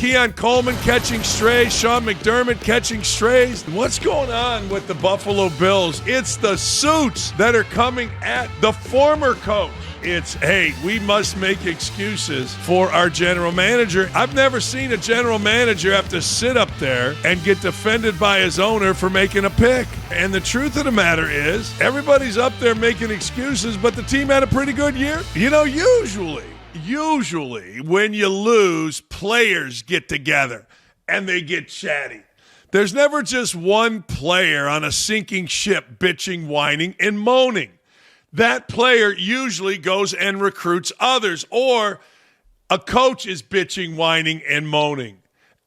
Keon Coleman catching strays, Sean McDermott catching strays. What's going on with the Buffalo Bills? It's the suits that are coming at the former coach. It's, hey, we must make excuses for our general manager. I've never seen a general manager have to sit up there and get defended by his owner for making a pick. And the truth of the matter is, everybody's up there making excuses, but the team had a pretty good year. You know, usually when you lose, players get together and they get chatty. There's never just one player on a sinking ship bitching, whining, and moaning. That player usually goes and recruits others, or a coach is bitching, whining, and moaning.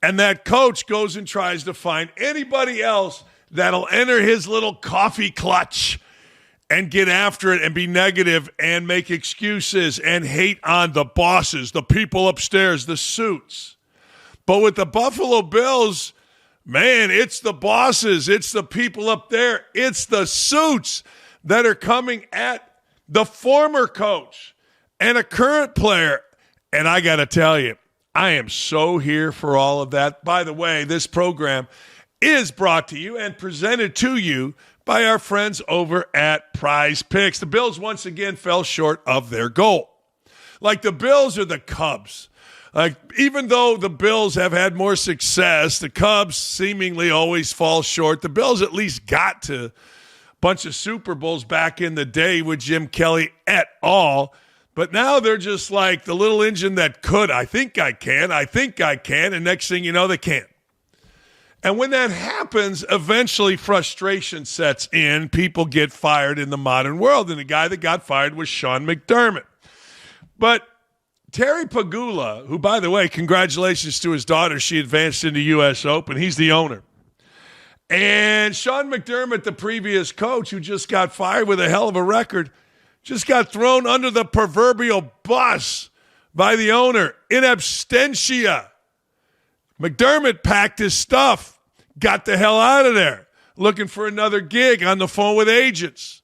And that coach goes and tries to find anybody else that'll enter his little coffee clutch and get after it and be negative and make excuses and hate on the bosses, the people upstairs, the suits. But with the Buffalo Bills, man, it's the bosses, it's the people up there, it's the suits that are coming at the former coach and a current player. And I got to tell you, I am so here for all of that. By the way, this program is brought to you and presented to you by our friends over at Prize Picks. The Bills once again fell short of their goal. Like the Bills are the Cubs. Like, even though the Bills have had more success, the Cubs seemingly always fall short. The Bills at least got to bunch of Super Bowls back in the day with Jim Kelly et al. But now they're just like the little engine that could. I think I can. And next thing you know, they can't. And when that happens, eventually frustration sets in. People get fired in the modern world. And the guy that got fired was Sean McDermott. But Terry Pegula, who, by the way, congratulations to his daughter. She advanced into U.S. Open. He's the owner. And Sean McDermott, the previous coach who just got fired with a hell of a record, just got thrown under the proverbial bus by the owner in absentia. McDermott packed his stuff, got the hell out of there, looking for another gig on the phone with agents.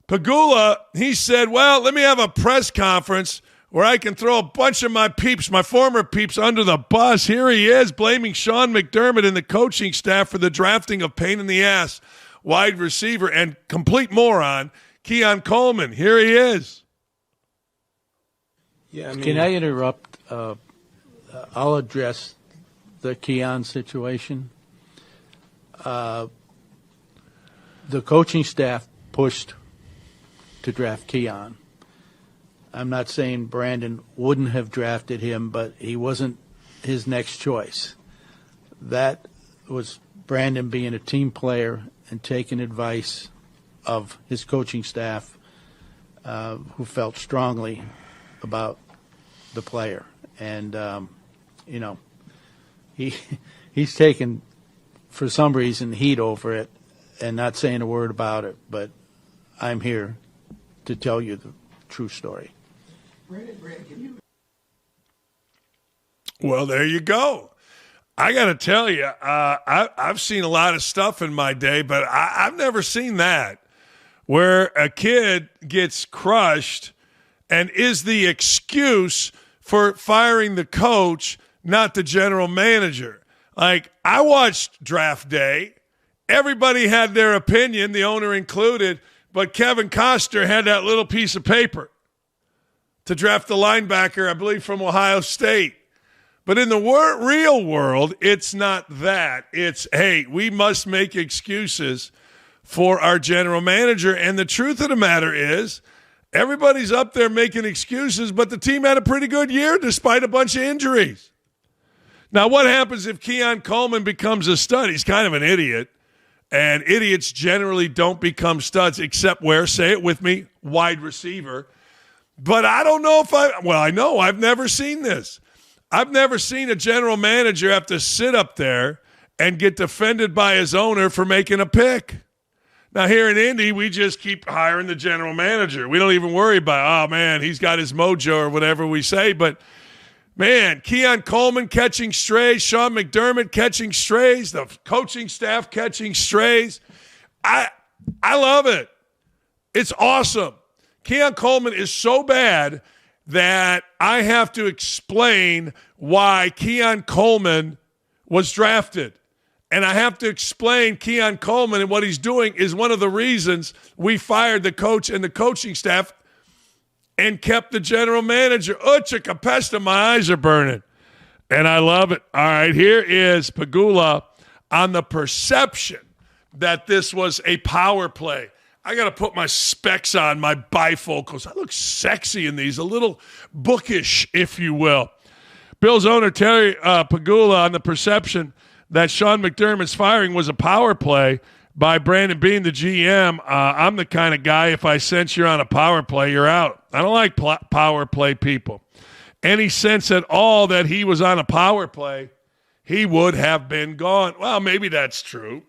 Pegula, he said, well, let me have a press conference where I can throw a bunch of my peeps, my former peeps, under the bus. Here he is, blaming Sean McDermott and the coaching staff for the drafting of pain-in-the-ass wide receiver and complete moron, Keon Coleman. Here he is. Yeah, can I interrupt? I'll address the Keon situation. The coaching staff pushed to draft Keon. I'm not saying Brandon wouldn't have drafted him, but he wasn't his next choice. That was Brandon being a team player and taking advice of his coaching staff, who felt strongly about the player. And, he's taken, for some reason, heat over it and not saying a word about it. But I'm here to tell you the true story. Well, there you go. I got to tell you, I've seen a lot of stuff in my day, but I've never seen that, where a kid gets crushed and is the excuse for firing the coach, not the general manager. Like, I watched draft day. Everybody had their opinion, the owner included, but Kevin Costner had that little piece of paper to draft the linebacker, I believe, from Ohio State. But in the real world, it's not that. It's, hey, we must make excuses for our general manager. And the truth of the matter is, everybody's up there making excuses, but the team had a pretty good year despite a bunch of injuries. Now, what happens if Keon Coleman becomes a stud? He's kind of an idiot, and idiots generally don't become studs except where, say it with me, wide receiver. But I don't know if I know I've never seen this. I've never seen a general manager have to sit up there and get defended by his owner for making a pick. Now, here in Indy, we just keep hiring the general manager. We don't even worry about, oh, man, he's got his mojo or whatever we say. But, man, Keon Coleman catching strays, Sean McDermott catching strays, the coaching staff catching strays. I love it. It's awesome. Keon Coleman is so bad that I have to explain why Keon Coleman was drafted. And I have to explain Keon Coleman and what he's doing is one of the reasons we fired the coach and the coaching staff and kept the general manager. Ucha Capesta, my eyes are burning. And I love it. All right, here is Pegula on the perception that this was a power play. I got to put my specs on, my bifocals. I look sexy in these, a little bookish, if you will. Bills owner Terry Pegula on the perception that Sean McDermott's firing was a power play by Brandon being the GM. I'm the kind of guy, if I sense you're on a power play, you're out. I don't like power play people. Any sense at all that he was on a power play, he would have been gone. Well, maybe that's true.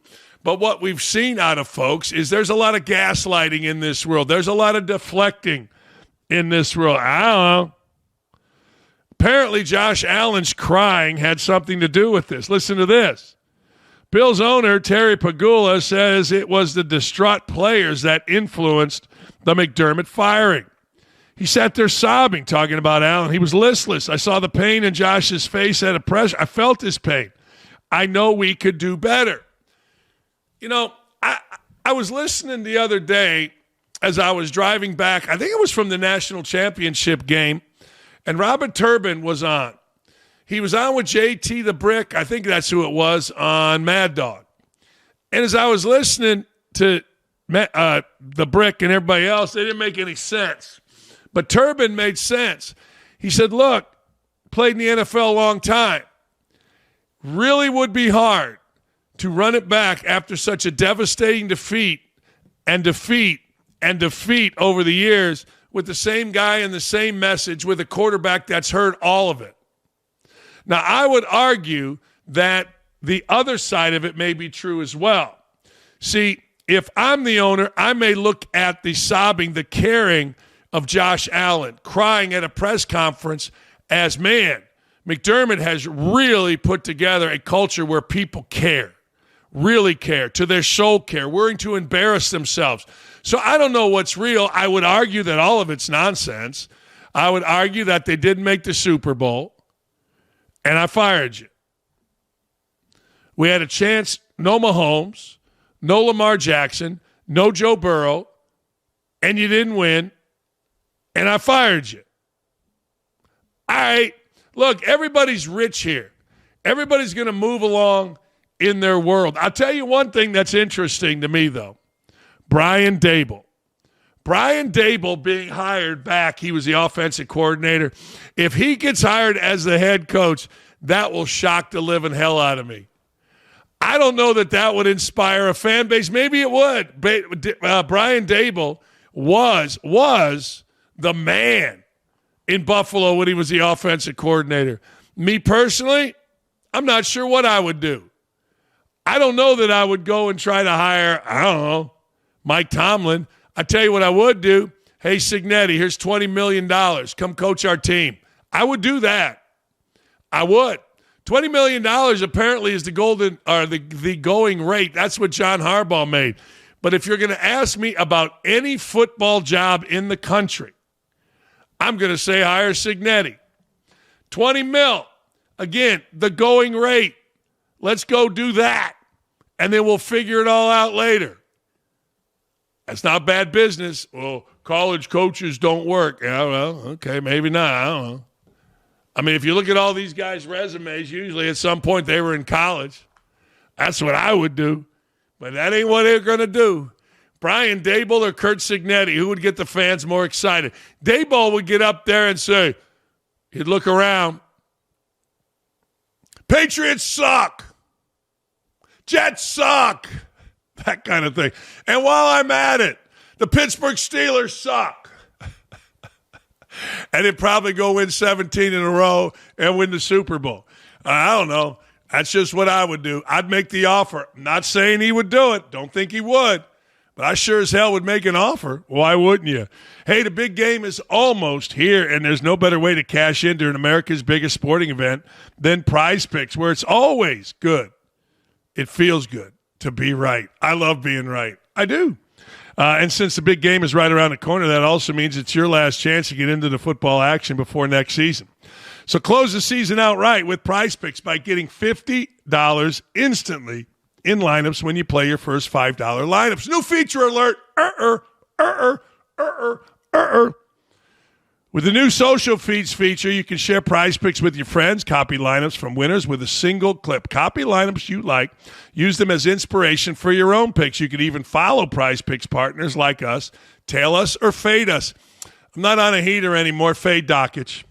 But what we've seen out of folks is there's a lot of gaslighting in this world. There's a lot of deflecting in this world. I don't know. Apparently, Josh Allen's crying had something to do with this. Listen to this. Bills owner Terry Pegula says it was the distraught players that influenced the McDermott firing. He sat there sobbing, talking about Allen. He was listless. I saw the pain in Josh's face at a press. I felt his pain. I know we could do better. You know, I was listening the other day as I was driving back. I think it was from the national championship game, and Robert Turbin was on. He was on with JT the Brick. I think that's who it was on Mad Dog. And as I was listening to the Brick and everybody else, they didn't make any sense. But Turbin made sense. He said, look, played in the NFL a long time. Really would be hard to run it back after such a devastating defeat over the years with the same guy and the same message with a quarterback that's heard all of it. Now, I would argue that the other side of it may be true as well. See, if I'm the owner, I may look at the sobbing, the caring of Josh Allen, crying at a press conference as, man, McDermott has really put together a culture where people care. Really care, to their soul care, willing to embarrass themselves. So I don't know what's real. I would argue that all of it's nonsense. I would argue that they didn't make the Super Bowl, and I fired you. We had a chance, no Mahomes, no Lamar Jackson, no Joe Burrow, and you didn't win, and I fired you. All right, look, everybody's rich here. Everybody's going to move along in their world. I'll tell you one thing that's interesting to me, though. Brian Daboll. Brian Daboll being hired back, he was the offensive coordinator. If he gets hired as the head coach, that will shock the living hell out of me. I don't know that would inspire a fan base. Maybe it would. Brian Daboll was the man in Buffalo when he was the offensive coordinator. Me personally, I'm not sure what I would do. I don't know that I would go and try to hire, I don't know, Mike Tomlin. I tell you what I would do. Hey, Signetti, here's $20 million. Come coach our team. I would do that. I would. $20 million apparently is the going rate. That's what John Harbaugh made. But if you're going to ask me about any football job in the country, I'm going to say hire Signetti. 20 mil. Again, the going rate. Let's go do that, and then we'll figure it all out later. That's not bad business. Well, college coaches don't work. Yeah, well, okay, maybe not. I don't know. I mean, if you look at all these guys' resumes, usually at some point they were in college. That's what I would do, but that ain't what they're going to do. Brian Daboll or Kurt Signetti, who would get the fans more excited? Daboll would get up there and say, he'd look around, Patriots suck. Jets suck. That kind of thing. And while I'm at it, the Pittsburgh Steelers suck. And they'd probably go win 17 in a row and win the Super Bowl. I don't know. That's just what I would do. I'd make the offer. I'm not saying he would do it. Don't think he would. But I sure as hell would make an offer. Why wouldn't you? Hey, the big game is almost here, and there's no better way to cash in during America's biggest sporting event than Prize Picks, where it's always good. It feels good to be right. I love being right. I do. And since the big game is right around the corner, that also means it's your last chance to get into the football action before next season. So close the season out right with Prize Picks by getting $50 instantly in lineups when you play your first $5 lineups. New feature alert. With the new social feeds feature, you can share Prize Picks with your friends, copy lineups from winners with a single clip. Copy lineups you like, use them as inspiration for your own picks. You can even follow Prize Picks partners like us, tail us, or fade us. I'm not on a heater anymore. Fade Dakich.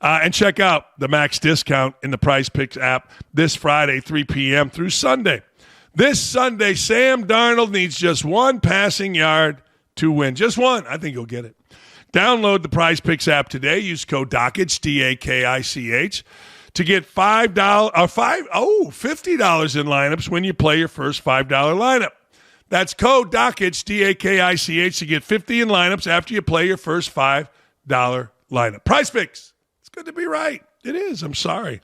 And check out the max discount in the Prize Picks app this Friday, 3 p.m. through Sunday. This Sunday, Sam Darnold needs just one passing yard to win. Just one. I think he'll get it. Download the Prize Picks app today. Use code Dakich, D-A-K-I-C-H, to get $50 in lineups when you play your first $5 lineup. That's code Dakich, D-A-K-I-C-H, to get 50 in lineups after you play your first $5 lineup. Prize Picks. It's good to be right. It is. I'm sorry.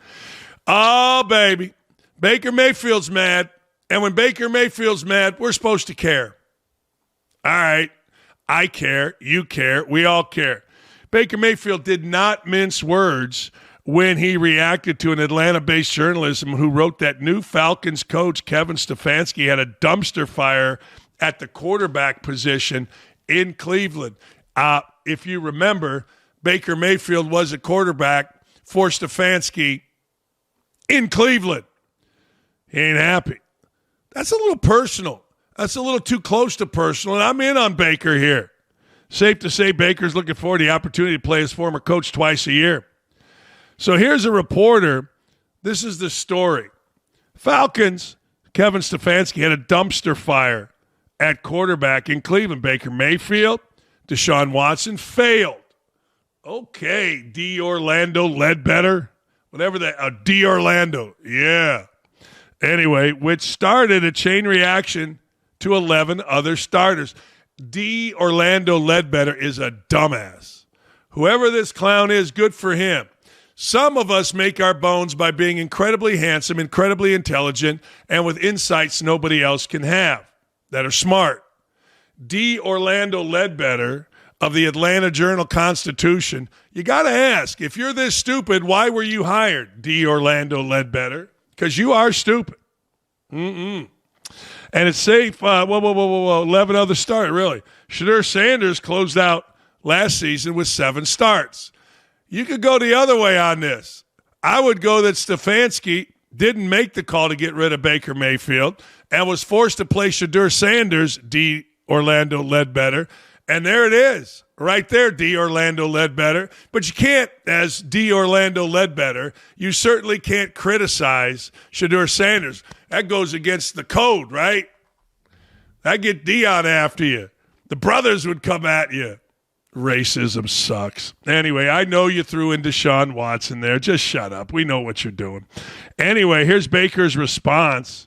Oh, baby. Baker Mayfield's mad. And when Baker Mayfield's mad, we're supposed to care. All right. I care. You care. We all care. Baker Mayfield did not mince words when he reacted to an Atlanta-based journalist who wrote that new Falcons coach, Kevin Stefanski, had a dumpster fire at the quarterback position in Cleveland. If you remember, Baker Mayfield was a quarterback for Stefanski in Cleveland. He ain't happy. That's a little personal. That's a little too close to personal, and I'm in on Baker here. Safe to say Baker's looking forward to the opportunity to play his former coach twice a year. So here's a reporter. This is the story. Falcons, Kevin Stefanski had a dumpster fire at quarterback in Cleveland. Baker Mayfield, Deshaun Watson failed. Okay, D. Orlando Ledbetter. Whatever that, D. Orlando. Yeah. Anyway, which started a chain reaction to 11 other starters. D. Orlando Ledbetter is a dumbass. Whoever this clown is, good for him. Some of us make our bones by being incredibly handsome, incredibly intelligent, and with insights nobody else can have, that are smart. D. Orlando Ledbetter of the Atlanta Journal-Constitution, you got to ask, if you're this stupid, why were you hired, D. Orlando Ledbetter? Because you are stupid. And it's safe. 11 other starts, really. Shadur Sanders closed out last season with 7 starts. You could go the other way on this. I would go that Stefanski didn't make the call to get rid of Baker Mayfield and was forced to play Shadur Sanders, D. Orlando Ledbetter. And there it is. Right there, D. Orlando Ledbetter. But you can't, as D. Orlando Ledbetter, you certainly can't criticize Shadur Sanders. That goes against the code, right? That get Dion after you. The brothers would come at you. Racism sucks. Anyway, I know you threw in Deshaun Watson there. Just shut up. We know what you're doing. Anyway, here's Baker's response.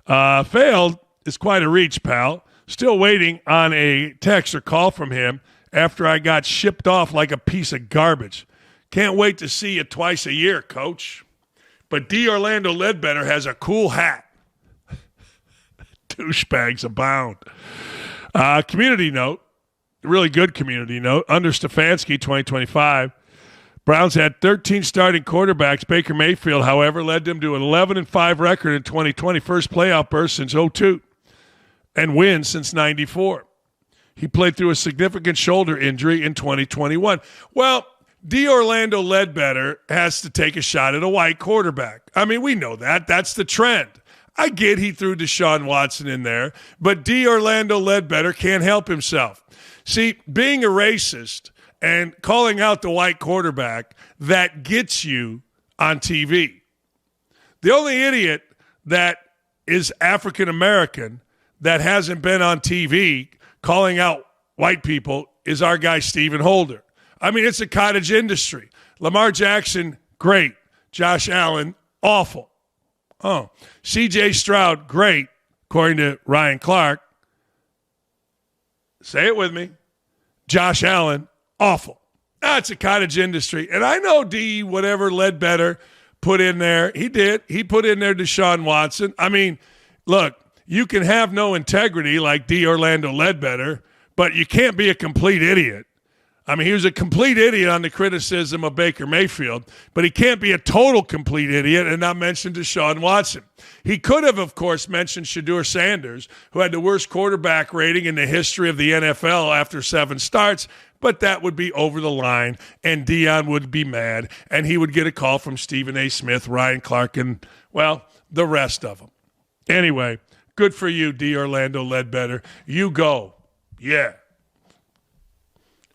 Failed is quite a reach, pal. Still waiting on a text or call from him after I got shipped off like a piece of garbage. Can't wait to see you twice a year, coach. But D. Orlando Ledbetter has a cool hat. Douchebags abound. Community note, really good community note. Under Stefanski, 2025, Browns had 13 starting quarterbacks. Baker Mayfield, however, led them to an 11-5 record in 2020, first playoff berth since 2002, and wins since 94. He played through a significant shoulder injury in 2021. Well, D. Orlando Ledbetter has to take a shot at a white quarterback. I mean, we know that. That's the trend. I get he threw Deshaun Watson in there, but D. Orlando Ledbetter can't help himself. See, being a racist and calling out the white quarterback, that gets you on TV. The only idiot that is African-American that hasn't been on TV calling out white people is our guy Stephen Holder. I mean, it's a cottage industry. Lamar Jackson, great. Josh Allen, awful. Oh, C.J. Stroud, great, according to Ryan Clark. Say it with me. Josh Allen, awful. That's a cottage industry. And I know D. whatever Ledbetter put in there. He did. He put in there Deshaun Watson. I mean, look, you can have no integrity like D. Orlando Ledbetter, but you can't be a complete idiot. I mean, he was a complete idiot on the criticism of Baker Mayfield, but he can't be a total complete idiot and not mention Deshaun Watson. He could have, of course, mentioned Shedeur Sanders, who had the worst quarterback rating in the history of the NFL after 7 starts, but that would be over the line, and Deion would be mad, and he would get a call from Stephen A. Smith, Ryan Clark, and, well, the rest of them. Anyway, good for you, D. Orlando Ledbetter. You go. Yeah.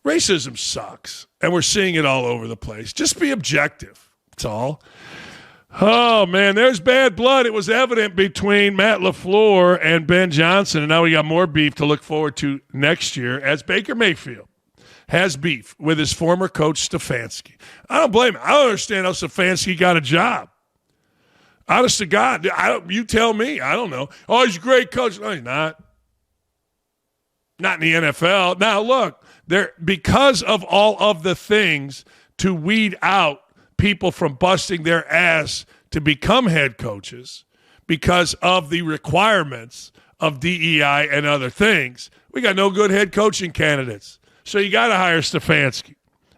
Racism sucks, and we're seeing it all over the place. Just be objective. That's all. Oh, man, there's bad blood. It was evident between Matt LaFleur and Ben Johnston, and now we got more beef to look forward to next year as Baker Mayfield has beef with his former coach, Stefanski. I don't blame him. I don't understand how Stefanski got a job. Honest to God, you tell me. I don't know. Oh, he's a great coach. No, he's not. Not in the NFL. Now, look. Because of all of the things to weed out people from busting their ass to become head coaches, because of the requirements of DEI and other things, we got no good head coaching candidates. So you got to hire Stefanski,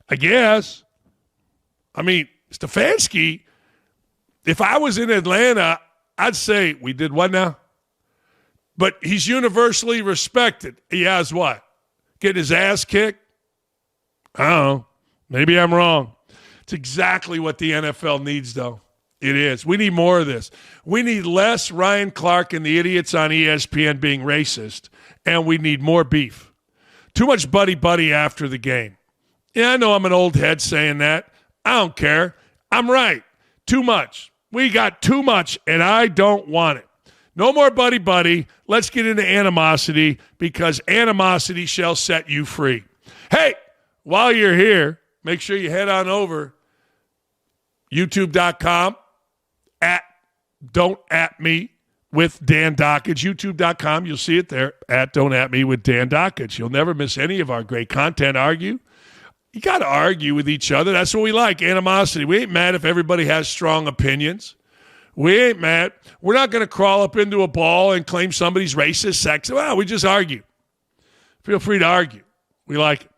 I guess. I mean, Stefanski, if I was in Atlanta, I'd say, we did what now? But he's universally respected. He has what? Get his ass kicked? I don't know. Maybe I'm wrong. It's exactly what the NFL needs, though. It is. We need more of this. We need less Ryan Clark and the idiots on ESPN being racist, and we need more beef. Too much buddy-buddy after the game. Yeah, I know I'm an old head saying that. I don't care. I'm right. Too much. We got too much, and I don't want it. No more buddy-buddy. Let's get into animosity, because animosity shall set you free. Hey, while you're here, make sure you head on over youtube.com Don't At Me with Dan Dakich. YouTube.com, you'll see it there, Don't At Me with Dan Dakich. You'll never miss any of our great content. Argue. You got to argue with each other. That's what we like, animosity. We ain't mad if everybody has strong opinions. We ain't mad. We're not going to crawl up into a ball and claim somebody's racist, sexist. Well, we just argue. Feel free to argue. We like it.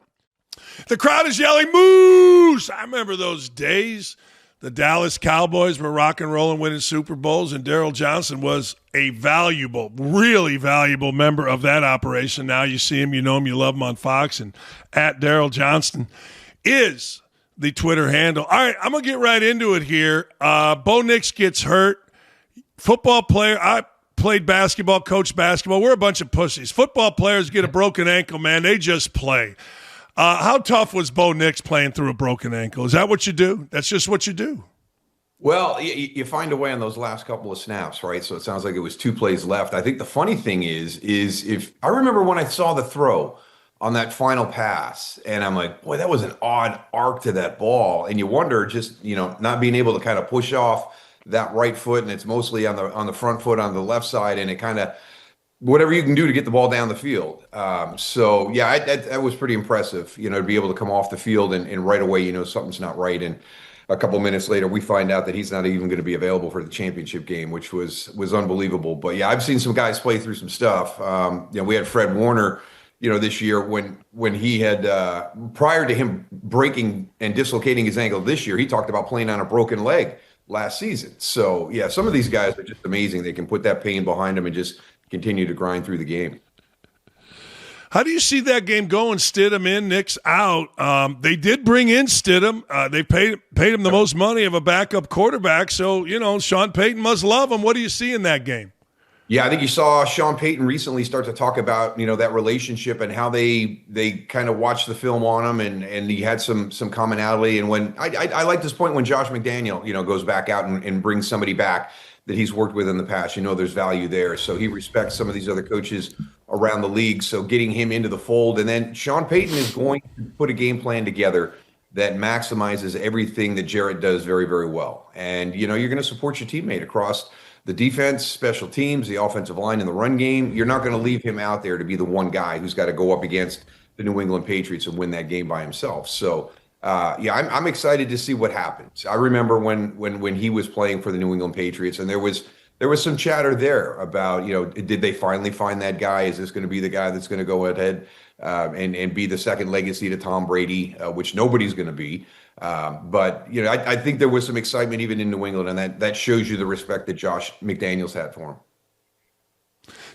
The crowd is yelling, Moose! I remember those days. The Dallas Cowboys were rock and rolling, winning Super Bowls, and Daryl Johnston was a valuable, really valuable member of that operation. Now you see him, you know him, you love him on Fox, and at Daryl Johnston is the Twitter handle. All right, I'm going to get right into it here. Bo Nix gets hurt. Football player, I played basketball, coached basketball. We're a bunch of pussies. Football players get a broken ankle, man. They just play. How tough was Bo Nix playing through a broken ankle? Is that what you do? That's just what you do. Well, you find a way on those last couple of snaps, right? So it sounds like it was 2 plays left. I think the funny thing is if I remember when I saw the throw on that final pass, and I'm like, boy, that was an odd arc to that ball. And you wonder, just, not being able to kind of push off that right foot, and it's mostly on the front foot on the left side, and it kind of whatever you can do to get the ball down the field. That was pretty impressive, to be able to come off the field and right away, something's not right. And a couple minutes later, we find out that he's not even going to be available for the championship game, which was unbelievable. But yeah, I've seen some guys play through some stuff. We had Fred Warner, this year when he had, prior to him breaking and dislocating his ankle this year, he talked about playing on a broken leg last season. So yeah, some of these guys are just amazing. They can put that pain behind them and just continue to grind through the game. How do you see that game going? Stidham in, Nix out. They did bring in Stidham. They paid him the most money of a backup quarterback. So, Sean Payton must love him. What do you see in that game? Yeah, I think you saw Sean Payton recently start to talk about, that relationship and how they kind of watched the film on him, and he had some commonality. And when I like this point when Josh McDaniel, goes back out and brings somebody back that he's worked with in the past, there's value there. So he respects some of these other coaches around the league. So getting him into the fold, and then Sean Payton is going to put a game plan together that maximizes everything that Jarrett does very, very well. And, you're going to support your teammate across the defense, special teams, the offensive line, and the run game. You're not going to leave him out there to be the one guy who's got to go up against the New England Patriots and win that game by himself. So, I'm excited to see what happens. I remember when he was playing for the New England Patriots, and there was there was some chatter there about, did they finally find that guy? Is this going to be the guy that's going to go ahead and be the second legacy to Tom Brady, which nobody's going to be. But I think there was some excitement even in New England, and that shows you the respect that Josh McDaniels had for him.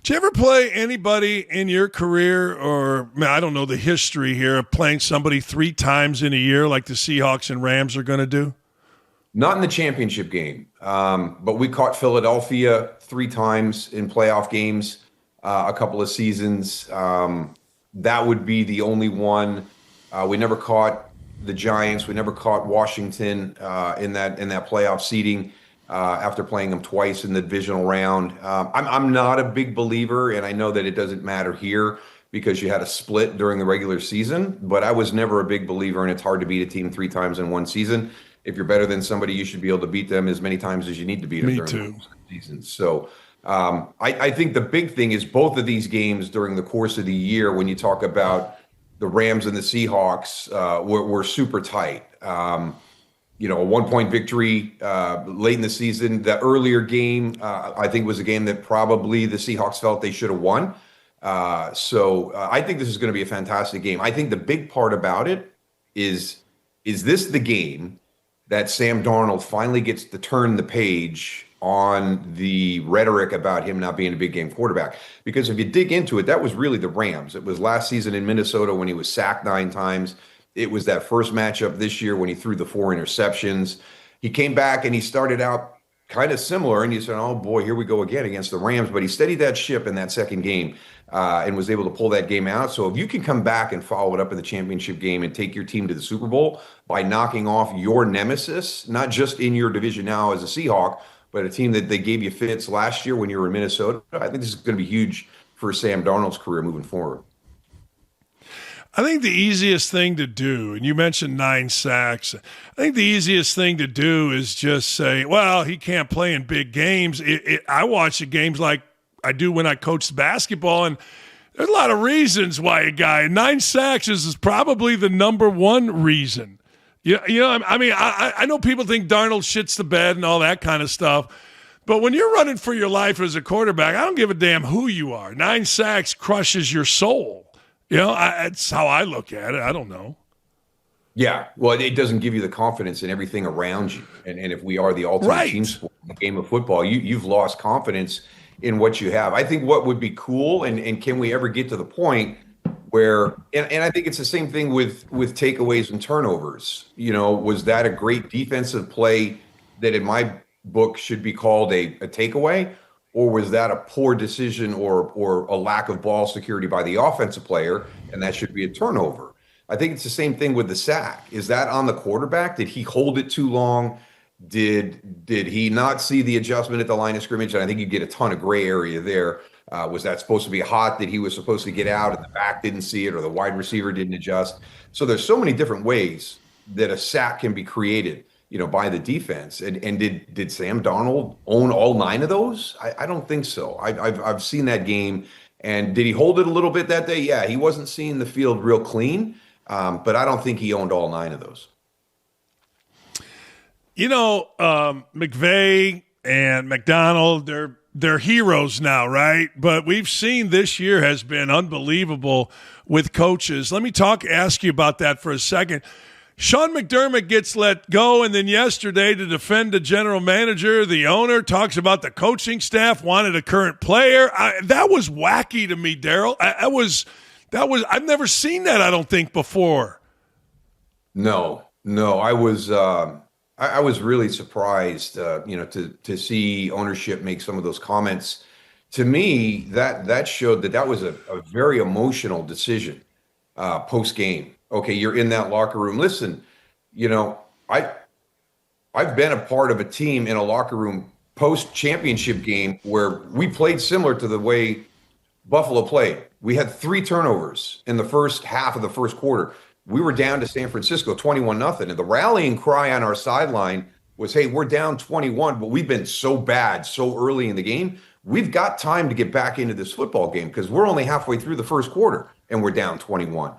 Did you ever play anybody in your career, or I don't know the history here, of playing somebody 3 times in a year like the Seahawks and Rams are going to do? Not in the championship game, but we caught Philadelphia 3 times in playoff games, a couple of seasons. That would be the only one. We never caught the Giants. We never caught Washington in that playoff seeding. After playing them twice in the divisional round. I'm not a big believer, and I know that it doesn't matter here because you had a split during the regular season, but I was never a big believer, and it's hard to beat a team 3 times in one season. If you're better than somebody, you should be able to beat them as many times as you need to beat them during the season. So I think the big thing is both of these games during the course of the year, when you talk about the Rams and the Seahawks, were super tight. A 1-point victory late in the season. The earlier game, I think, was a game that probably the Seahawks felt they should have won. So I think this is going to be a fantastic game. I think the big part about it is this the game that Sam Darnold finally gets to turn the page on the rhetoric about him not being a big game quarterback? Because if you dig into it, that was really the Rams. It was last season in Minnesota when he was sacked 9 times. It was that first matchup this year when he threw the 4 interceptions. He came back and he started out kind of similar, and you said, oh boy, here we go again against the Rams. But he steadied that ship in that second game and was able to pull that game out. So if you can come back and follow it up in the championship game and take your team to the Super Bowl by knocking off your nemesis, not just in your division now as a Seahawk, but a team that they gave you fits last year when you were in Minnesota, I think this is going to be huge for Sam Darnold's career moving forward. I think the easiest thing to do, and you mentioned 9 sacks, I think the easiest thing to do is just say, well, he can't play in big games. I watch the games like I do when I coached basketball, and there's a lot of reasons why a guy, 9 sacks is probably the number one reason. I know people think Darnold shits the bed and all that kind of stuff, but when you're running for your life as a quarterback, I don't give a damn who you are. 9 sacks crushes your soul. That's how I look at it. I don't know. Yeah, well, it doesn't give you the confidence in everything around you. And if we are the ultimate team sport in the game of football, you've lost confidence in what you have. I think what would be cool, and can we ever get to the point where, and I think it's the same thing with takeaways and turnovers. Was that a great defensive play that in my book should be called a takeaway? Or was that a poor decision or a lack of ball security by the offensive player, and that should be a turnover? I think it's the same thing with the sack. Is that on the quarterback? Did he hold it too long? Did he not see the adjustment at the line of scrimmage? And I think you get a ton of gray area there. Was that supposed to be hot that he was supposed to get out and the back didn't see it, or the wide receiver didn't adjust? So there's so many different ways that a sack can be created, by the defense. And did Sam Darnold own all 9 of those? I don't think so. I've seen that game. And did he hold it a little bit that day? Yeah, he wasn't seeing the field real clean, but I don't think he owned all 9 of those. McVay and McDonald, they're heroes now, right? But we've seen this year has been unbelievable with coaches. Let me ask you about that for a second. Sean McDermott gets let go, and then yesterday, to defend the general manager, the owner talks about the coaching staff wanted a current player. That was wacky to me, Daryl. I've never seen that, I don't think, before. No, I was really surprised, to see ownership make some of those comments. To me, that showed that was a very emotional decision post game. Okay, you're in that locker room. Listen, I've been a part of a team in a locker room post-championship game where we played similar to the way Buffalo played. We had 3 turnovers in the first half of the first quarter. We were down to San Francisco 21-0. And the rallying cry on our sideline was, hey, we're down 21, but we've been so bad so early in the game. We've got time to get back into this football game because we're only halfway through the first quarter and we're down 21.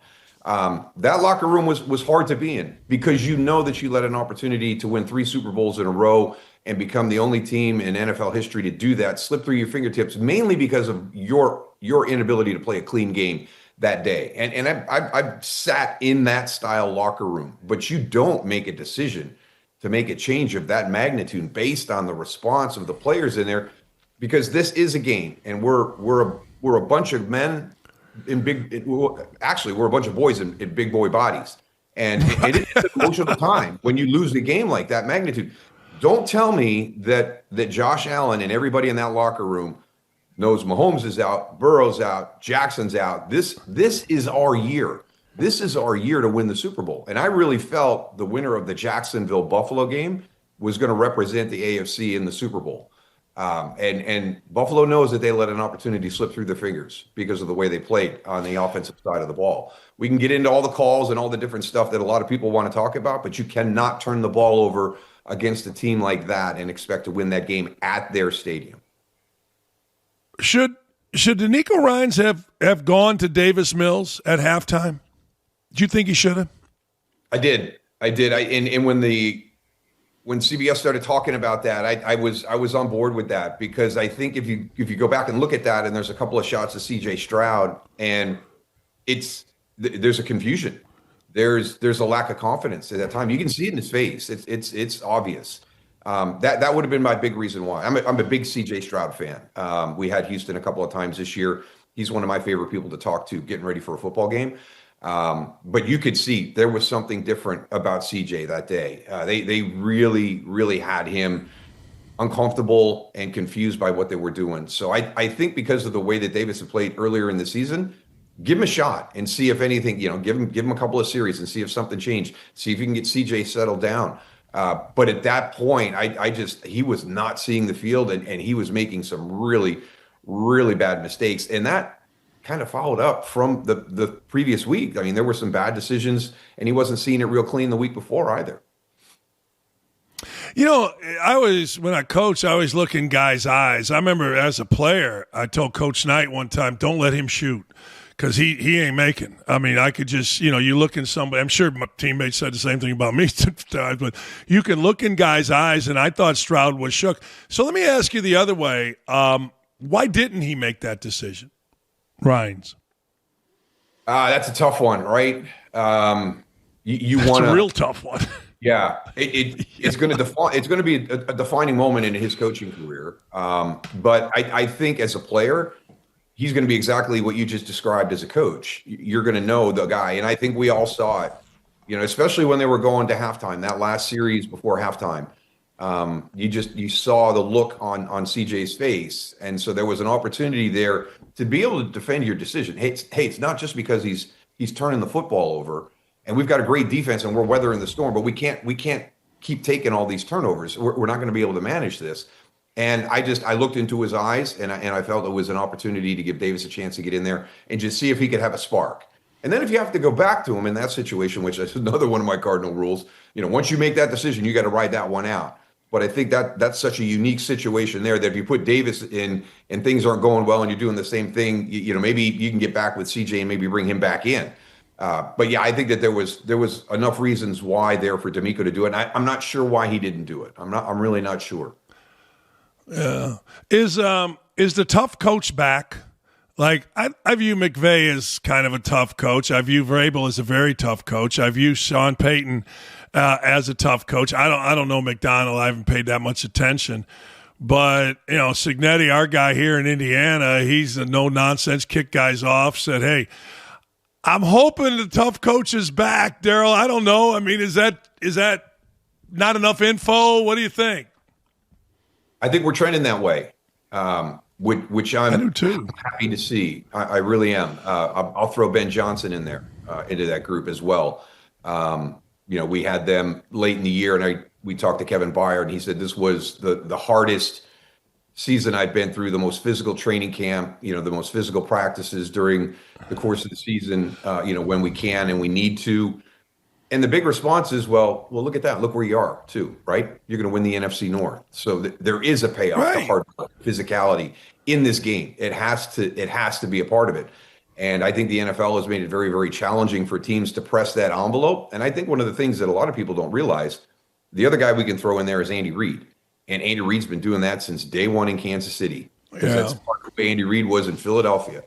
That locker room was hard to be in because that you let an opportunity to win 3 Super Bowls in a row and become the only team in NFL history to do that, slip through your fingertips, mainly because of your inability to play a clean game that day. And I've sat in that style locker room, but you don't make a decision to make a change of that magnitude based on the response of the players in there, because this is a game, and we're a bunch of men in actually we're a bunch of boys in big boy bodies, and it is an emotional time when you lose the game like that magnitude. Don't tell me that Josh Allen and everybody in that locker room knows Mahomes is out, Burrow's out, Jackson's out. This is our year. This is our year to win the Super Bowl. And I really felt the winner of the Jacksonville-Buffalo game was going to represent the AFC in the Super Bowl. And Buffalo knows that they let an opportunity slip through their fingers because of the way they played on the offensive side of the ball. We can get into all the calls and all the different stuff that a lot of people want to talk about, but you cannot turn the ball over against a team like that and expect to win that game at their stadium. Should DeNico Ryans have gone to Davis Mills at halftime? Do you think he should have? I did. And when CBS started talking about that, I was on board with that, because I think if you go back and look at that, and there's a couple of shots of CJ Stroud, and there's a confusion. There's a lack of confidence at that time. You can see it in his face. It's obvious. That would have been my big reason why. I'm a big CJ Stroud fan. We had Houston a couple of times this year. He's one of my favorite people to talk to getting ready for a football game. But you could see there was something different about CJ that day. They really, really had him uncomfortable and confused by what they were doing. So I think because of the way that Davis had played earlier in the season, give him a shot and see if anything, give him a couple of series and see if something changed. See if you can get CJ settled down. But at that point, he was not seeing the field, and he was making some really, really bad mistakes. And that kind of followed up from the previous week. I mean, there were some bad decisions, and he wasn't seeing it real clean the week before either. When I coach, I always look in guys' eyes. I remember as a player, I told Coach Knight one time, don't let him shoot, because he ain't making. I mean, I could just, you look in somebody, I'm sure my teammates said the same thing about me sometimes, but you can look in guys' eyes, and I thought Stroud was shook. So let me ask you the other way. Why didn't he make that decision? Ryans. That's a tough one, right? You want a real tough one. Yeah, it's going to be a defining moment in his coaching career. But I think as a player, he's going to be exactly what you just described as a coach. You're going to know the guy, and I think we all saw it. Especially when they were going to halftime, that last series before halftime. You saw the look on CJ's face, and so there was an opportunity there to be able to defend your decision. Hey, it's not just because he's turning the football over, and we've got a great defense and we're weathering the storm, but we can't keep taking all these turnovers. We're not going to be able to manage this. And I looked into his eyes, and I felt it was an opportunity to give Davis a chance to get in there and just see if he could have a spark. And then if you have to go back to him in that situation, which is another one of my cardinal rules, once you make that decision, you got to ride that one out. But I think that's such a unique situation there that if you put Davis in and things aren't going well and you're doing the same thing, maybe you can get back with CJ and maybe bring him back in. But yeah, I think that there was enough reasons why there for DeMeco to do it. And I'm not sure why he didn't do it. I'm really not sure. Yeah. Is the tough coach back? Like, I view McVay as kind of a tough coach. I view Vrabel as a very tough coach. I view Sean Payton as a tough coach. I don't know McDonald. I haven't paid that much attention. But, Cignetti, our guy here in Indiana, he's a no-nonsense, kick guys off, said, hey, I'm hoping the tough coach is back, Daryl. I don't know. I mean, is that not enough info? What do you think? I think we're trending that way. Which I'm I do too. Happy to see. I really am. I'll throw Ben Johnston in there into that group as well. We had them late in the year, and we talked to Kevin Byard, and he said this was the hardest season I've been through, the most physical training camp, the most physical practices during the course of the season, when we can and we need to. And the big response is, well, look at that. Look where you are, too, right? You're going to win the NFC North. So there is a payoff to hard physicality in this game. It has to be a part of it. And I think the NFL has made it very, very challenging for teams to press that envelope. And I think one of the things that a lot of people don't realize, the other guy we can throw in there is Andy Reid. And Andy Reid's been doing that since day one in Kansas City, because Yeah. that's part of the way Andy Reid was in Philadelphia.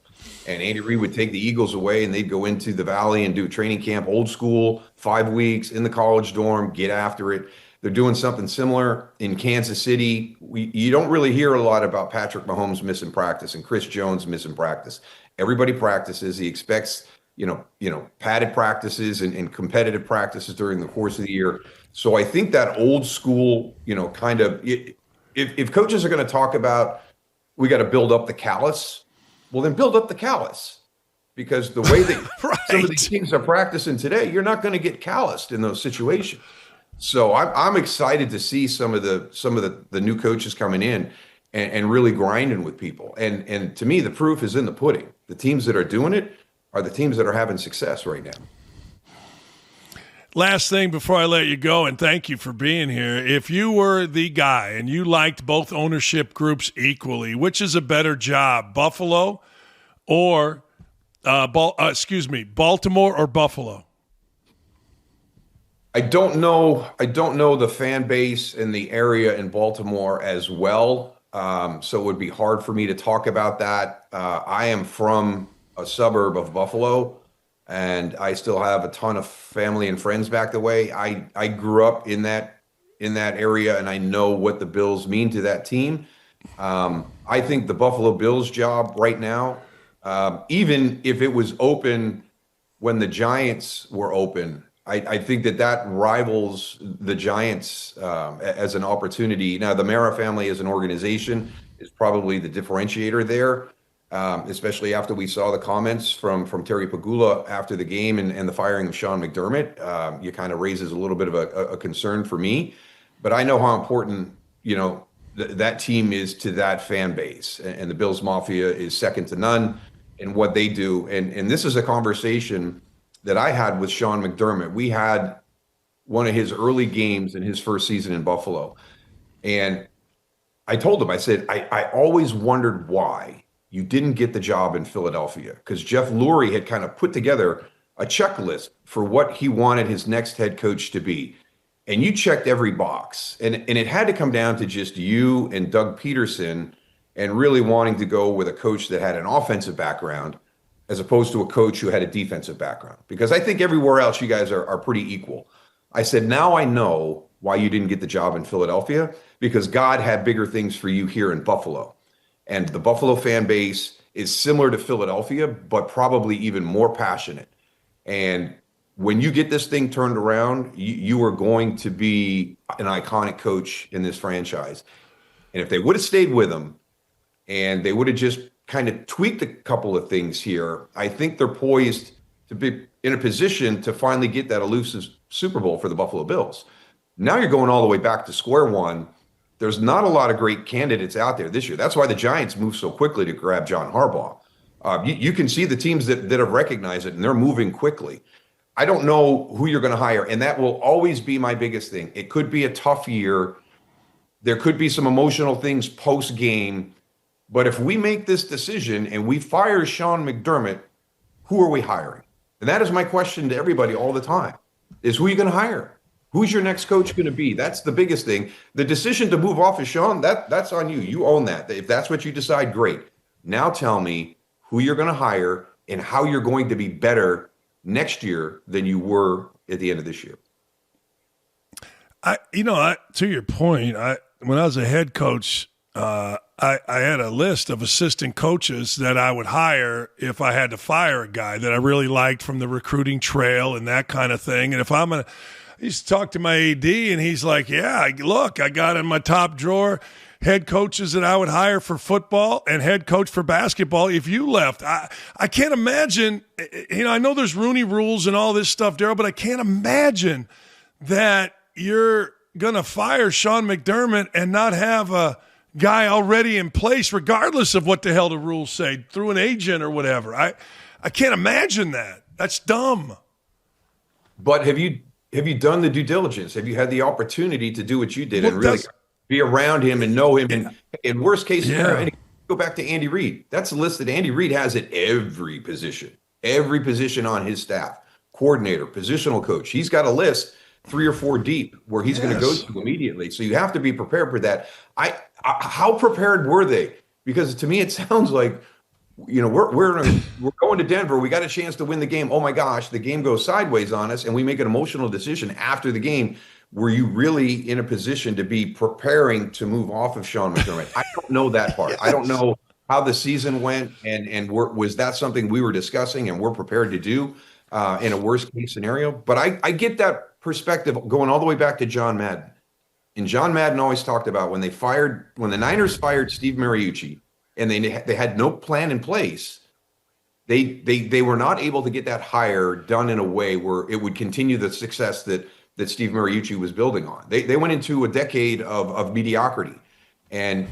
And Andy Reid would take the Eagles away, and they'd go into the Valley and do training camp, old school, 5 weeks in the college dorm, get after it. They're doing something similar in Kansas City. You don't really hear a lot about Patrick Mahomes missing practice and Chris Jones missing practice. Everybody practices. He expects, padded practices and competitive practices during the course of the year. So I think that old school, kind of, if coaches are going to talk about, we got to build up the callus, well, then build up the callus, because the way that Right. some of these teams are practicing today, you're not going to get calloused in those situations. So I'm excited to see some of the new coaches coming in and really grinding with people. And to me, the proof is in the pudding. The teams that are doing it are the teams that are having success right now. Last thing before I let you go, and thank you for being here. If you were the guy and you liked both ownership groups equally, which is a better job, Buffalo or Baltimore or Buffalo? I don't know the fan base in the area in Baltimore as well, so it would be hard for me to talk about that. I am from a suburb of Buffalo, and I still have a ton of family and friends back the way. I grew up in that area, and I know what the Bills mean to that team. I think the Buffalo Bills job right now, even if it was open when the Giants were open, I think that rivals the Giants as an opportunity. Now, the Mara family as an organization is probably the differentiator there. Especially after we saw the comments from Terry Pegula after the game and the firing of Sean McDermott. You kind of raises a little bit of a concern for me, but I know how important, that team is to that fan base, and the Bills Mafia is second to none in what they do. And this is a conversation that I had with Sean McDermott. We had one of his early games in his first season in Buffalo. And I told him, I said, I always wondered why you didn't get the job in Philadelphia, because Jeff Lurie had kind of put together a checklist for what he wanted his next head coach to be. And you checked every box. And it had to come down to just you and Doug Peterson and really wanting to go with a coach that had an offensive background as opposed to a coach who had a defensive background. Because I think everywhere else you guys are pretty equal. I said, now I know why you didn't get the job in Philadelphia, because God had bigger things for you here in Buffalo. And the Buffalo fan base is similar to Philadelphia, but probably even more passionate. And when you get this thing turned around, you are going to be an iconic coach in this franchise. And if they would have stayed with him and they would have just kind of tweaked a couple of things here, I think they're poised to be in a position to finally get that elusive Super Bowl for the Buffalo Bills. Now you're going all the way back to square one. There's not a lot of great candidates out there this year. That's why the Giants moved so quickly to grab John Harbaugh. You can see the teams that have recognized it, and they're moving quickly. I don't know who you're going to hire, and that will always be my biggest thing. It could be a tough year. There could be some emotional things post-game. But if we make this decision and we fire Sean McDermott, who are we hiring? And that is my question to everybody all the time, is who are you going to hire? Who's your next coach going to be? That's the biggest thing. The decision to move off of Sean, that's on you. You own that. If that's what you decide, great. Now tell me who you're going to hire and how you're going to be better next year than you were at the end of this year. To your point, when I was a head coach, I had a list of assistant coaches that I would hire if I had to fire a guy that I really liked from the recruiting trail and that kind of thing. And if I used to talk to my AD, and he's like, yeah, look, I got in my top drawer head coaches that I would hire for football and head coach for basketball if you left. I can't imagine, I know there's Rooney rules and all this stuff, Daryl, but I can't imagine that you're going to fire Sean McDermott and not have a guy already in place, regardless of what the hell the rules say, through an agent or whatever. I can't imagine that. That's dumb. But have you done the due diligence? Have you had the opportunity to do what you did and really be around him and know him? And in worst case scenario, go back to Andy Reid. That's a list that Andy Reid has at every position on his staff. Coordinator, positional coach. He's got a list 3 or 4 deep where he's going to go to immediately. So you have to be prepared for that. How prepared were they? Because to me, it sounds like, we're going to Denver. We got a chance to win the game. Oh my gosh, the game goes sideways on us, and we make an emotional decision after the game. Were you really in a position to be preparing to move off of Sean McDermott? I don't know that part. I don't know how the season went, and was that something we were discussing and we're prepared to do in a worst case scenario? But I get that perspective going all the way back to John Madden. And John Madden always talked about when the Niners fired Steve Mariucci, and they had no plan in place, they were not able to get that hire done in a way where it would continue the success that Steve Mariucci was building on. They went into a decade of mediocrity. And,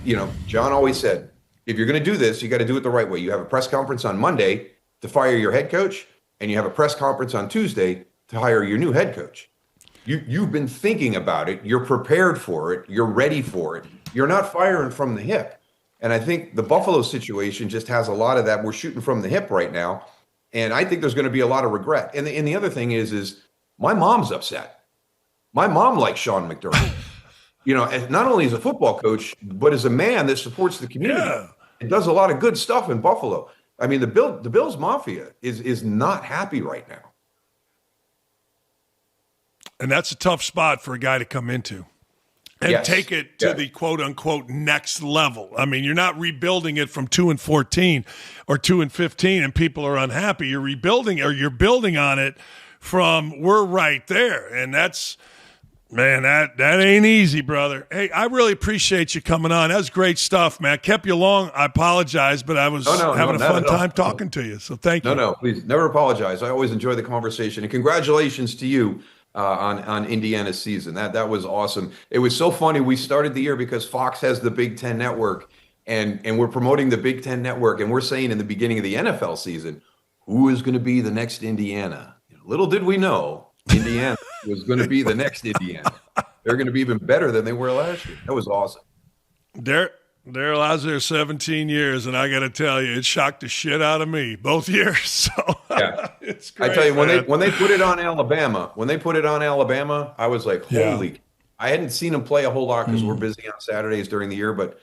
John always said, if you're going to do this, you got to do it the right way. You have a press conference on Monday to fire your head coach, and you have a press conference on Tuesday to hire your new head coach. You've been thinking about it. You're prepared for it. You're ready for it. You're not firing from the hip. And I think the Buffalo situation just has a lot of that. We're shooting from the hip right now. And I think there's going to be a lot of regret. And the other thing is my mom's upset. My mom likes Sean McDermott. Not only as a football coach, but as a man that supports the community. Yeah. And does a lot of good stuff in Buffalo. I mean, the Bills Mafia is not happy right now. And that's a tough spot for a guy to come into and take it to the quote unquote next level. I mean, you're not rebuilding it from 2-14 or 2-15 and people are unhappy. You're rebuilding, or you're building on it from we're right there. And that's, man, that ain't easy, brother. Hey, I really appreciate you coming on. That was great stuff, man. Kept you long. I apologize, but I was having a fun time talking to you. So thank you. No, please never apologize. I always enjoy the conversation, and congratulations to you on Indiana's season. That was awesome. It was so funny. We started the year because Fox has the Big Ten Network, and we're promoting the Big Ten Network, and we're saying in the beginning of the NFL season, who is going to be the next Indiana? Little did we know Indiana was going to be the next Indiana. They're going to be even better than they were last year. That was awesome. Daryl, I was there 17 years, and I got to tell you, it shocked the shit out of me both years. So it's great. I tell you, when they put it on Alabama, I was like, holy! Yeah. I hadn't seen them play a whole lot because we're busy on Saturdays during the year, but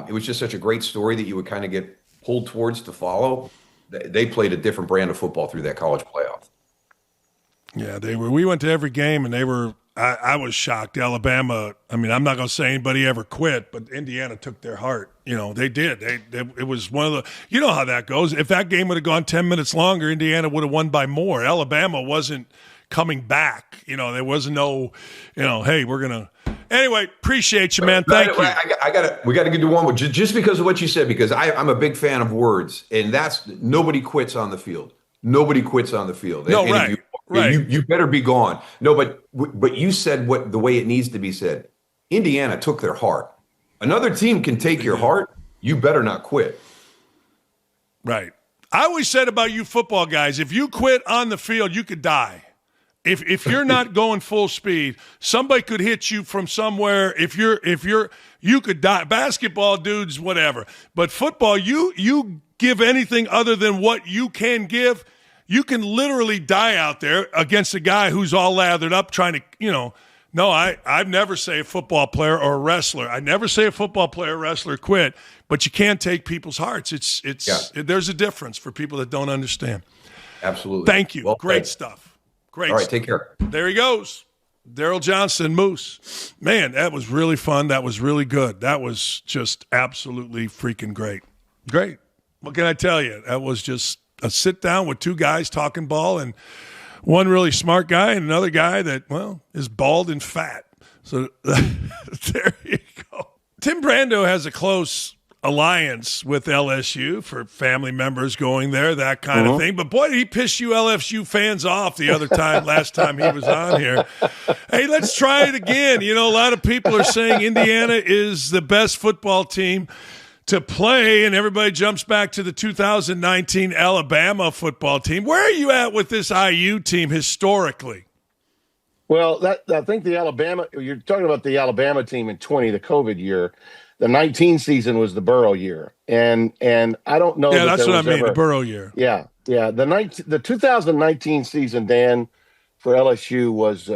it was just such a great story that you would kind of get pulled towards to follow. They played a different brand of football through that college playoff. Yeah, they were. We went to every game, and they were. I was shocked. Alabama. I mean, I'm not going to say anybody ever quit, but Indiana took their heart. They did. It was one of the. You know how that goes. If that game would have gone 10 minutes longer, Indiana would have won by more. Alabama wasn't coming back. There wasn't no. Hey, we're gonna. Anyway, appreciate you, man. Thank you. We got to get to one just because of what you said. Because I'm a big fan of words, and that's nobody quits on the field. Nobody quits on the field. No, right. Right. You better be gone. No, but you said the way it needs to be said. Indiana took their heart. Another team can take your heart. You better not quit. Right. I always said about you football guys, if you quit on the field, you could die. If you're not going full speed, somebody could hit you from somewhere. If you could die. Basketball dudes, whatever. But football, you give anything other than what you can give. You can literally die out there against a guy who's all lathered up trying to, No, I've never say a football player or a wrestler. I never say a football player or wrestler quit, but you can't take people's hearts. There's a difference for people that don't understand. Absolutely. Thank you. Well, great stuff. Great. All right, stuff. take care. There he goes. Daryl Johnston, Moose. Man, that was really fun. That was really good. That was just absolutely freaking great. Great. What can I tell you? That was just a sit down with two guys talking ball, and one really smart guy and another guy that, is bald and fat. So there you go. Tim Brando has a close alliance with LSU for family members going there, that kind of thing. But boy, did he piss you LSU fans off the other time, last time he was on here. Hey, let's try it again. A lot of people are saying Indiana is the best football team to play, and everybody jumps back to the 2019 Alabama football team. Where are you at with this IU team historically? Well, I think you're talking about the Alabama team in 20, the COVID year. The 19 season was the Burrow year. And I don't know. Yeah, that's what I mean, the Burrow year. Yeah. The 2019 season, Dan, for LSU was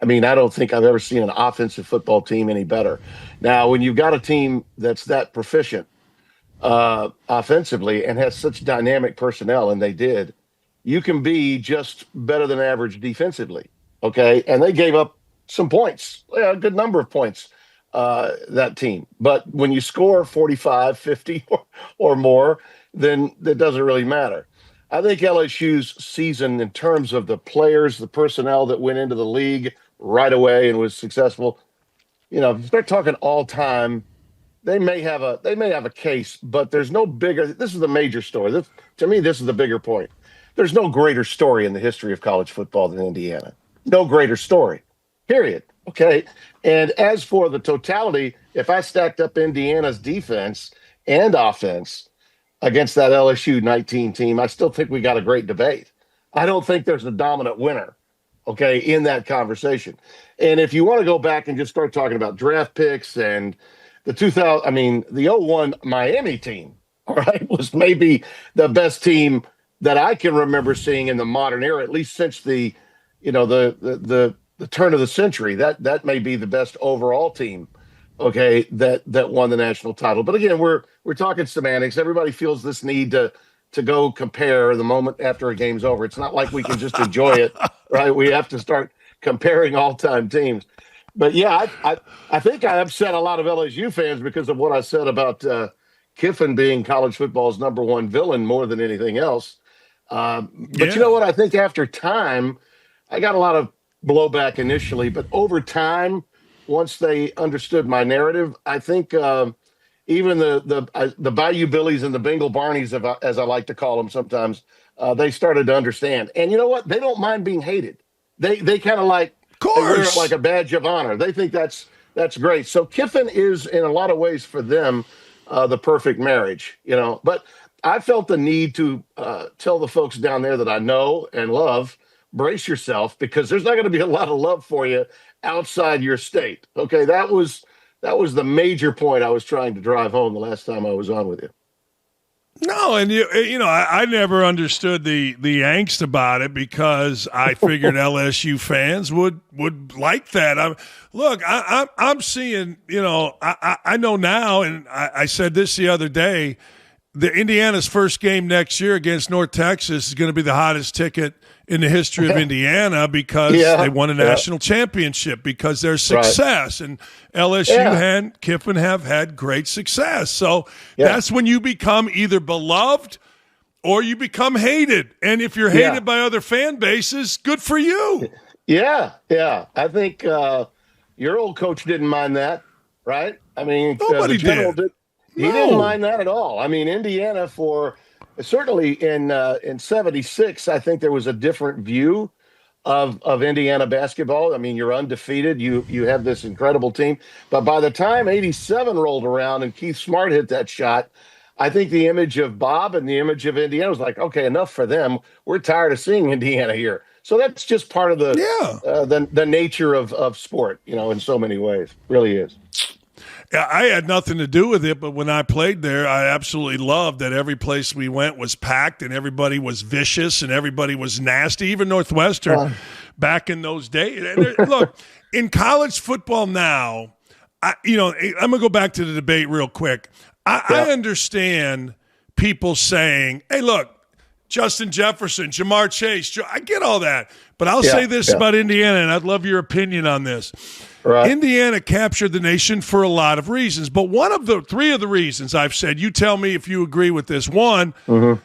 I mean, I don't think I've ever seen an offensive football team any better. Now, when you've got a team that's that proficient offensively and has such dynamic personnel, and they did, you can be just better than average defensively. Okay. And they gave up some points, a good number of points, that team. But when you score 45, 50 or more, then that doesn't really matter. I think LSU's season, in terms of the players, the personnel that went into the league right away and was successful, if you start talking all time, they may have a case, but there's no bigger. This is the major story. To me, this is the bigger point. There's no greater story in the history of college football than Indiana. No greater story, period. Okay. And as for the totality, if I stacked up Indiana's defense and offense against that LSU 19 team, I still think we got a great debate. I don't think there's a dominant winner, okay, in that conversation. And if you want to go back and just start talking about draft picks and the 01 Miami team, all right, was maybe the best team that I can remember seeing in the modern era, at least since the turn of the century. That may be the best overall team, okay, that won the national title. But again, we're talking semantics. Everybody feels this need to go compare the moment after a game's over. It's not like we can just enjoy it, right? We have to start comparing all-time teams. But yeah, I think I upset a lot of LSU fans because of what I said about Kiffin being college football's number one villain more than anything else. But you know what? I think after time, I got a lot of blowback initially, but over time, once they understood my narrative, I think even the Bayou Billies and the Bengal Barneys, as I like to call them sometimes, they started to understand. And you know what? They don't mind being hated. They kind of like, they wear it like a badge of honor. They think that's great. So Kiffin is, in a lot of ways, for them, the perfect marriage, But I felt the need to tell the folks down there that I know and love, brace yourself, because there's not going to be a lot of love for you outside your state. Okay, that was the major point I was trying to drive home the last time I was on with you. No, and I never understood the angst about it because I figured LSU fans would like that. I'm seeing, I know now, and I said this the other day, the Indiana's first game next year against North Texas is going to be the hottest ticket in the history of Indiana because they won a national championship, because there's success. Right. And LSU and Kiffin have had great success. So that's when you become either beloved or you become hated. And if you're hated by other fan bases, good for you. Yeah. I think your old coach didn't mind that, right? I mean, nobody did. He didn't mind that at all. I mean, Indiana certainly in 76, I think there was a different view of Indiana basketball. I mean, you're undefeated. You have this incredible team. But by the time 87 rolled around and Keith Smart hit that shot, I think the image of Bob and the image of Indiana was like, okay, enough for them. We're tired of seeing Indiana here. So that's just part of the nature of sport, in so many ways. Really is. Yeah, I had nothing to do with it, but when I played there, I absolutely loved that every place we went was packed and everybody was vicious and everybody was nasty, even Northwestern back in those days. Look, in college football now, I'm going to go back to the debate real quick. I understand people saying, hey, look, Justin Jefferson, Jamar Chase, I get all that. But I'll say this about Indiana, and I'd love your opinion on this. Right. Indiana captured the nation for a lot of reasons, but three of the reasons I've said, you tell me if you agree with this. One,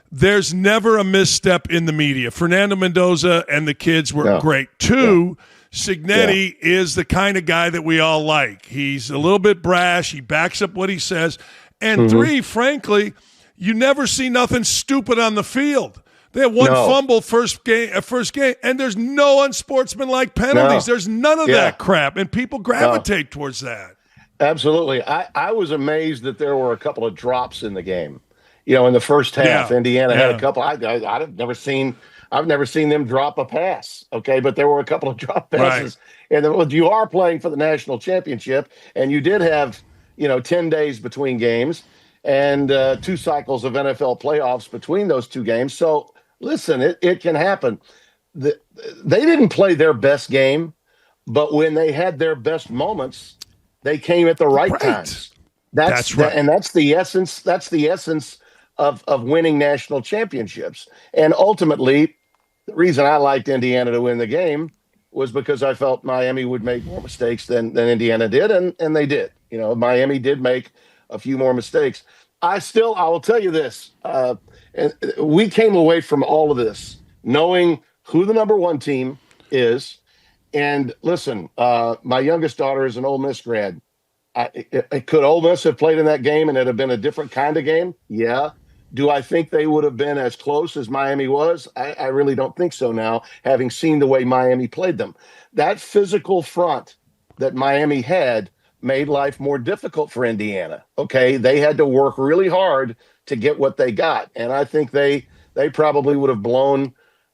there's never a misstep in the media. Fernando Mendoza and the kids were great. Two, Cignetti is the kind of guy that we all like. He's a little bit brash. He backs up what he says. And three, frankly, you never see nothing stupid on the field. They had one fumble first game, and there's no unsportsmanlike penalties. There's none of that crap, and people gravitate towards that. Absolutely. I was amazed that there were a couple of drops in the game. In the first half, Indiana had a couple. I've never seen them drop a pass. Okay, but there were a couple of drop passes, and you are playing for the national championship, and you did have 10 days between games and 2 cycles of NFL playoffs between those 2 games. So. Listen, it can happen. They didn't play their best game but when they had their best moments, they came at the right times. That's right. And that's the essence. That's the essence of winning national championships. And ultimately, the reason I liked Indiana to win the game was because I felt Miami would make more mistakes than Indiana did, and they did. You know, Miami did make a few more mistakes. I will tell you this. And we came away from all of this knowing who the number one team is. And listen, my youngest daughter is an Ole Miss grad. Could Ole Miss have played in that game and it have been a different kind of game? Yeah. Do I think they would have been as close as Miami was? I really don't think so now, having seen the way Miami played them. That physical front that Miami had made life more difficult for Indiana. Okay, they had to work really hard to get what they got. And I think they probably would have blown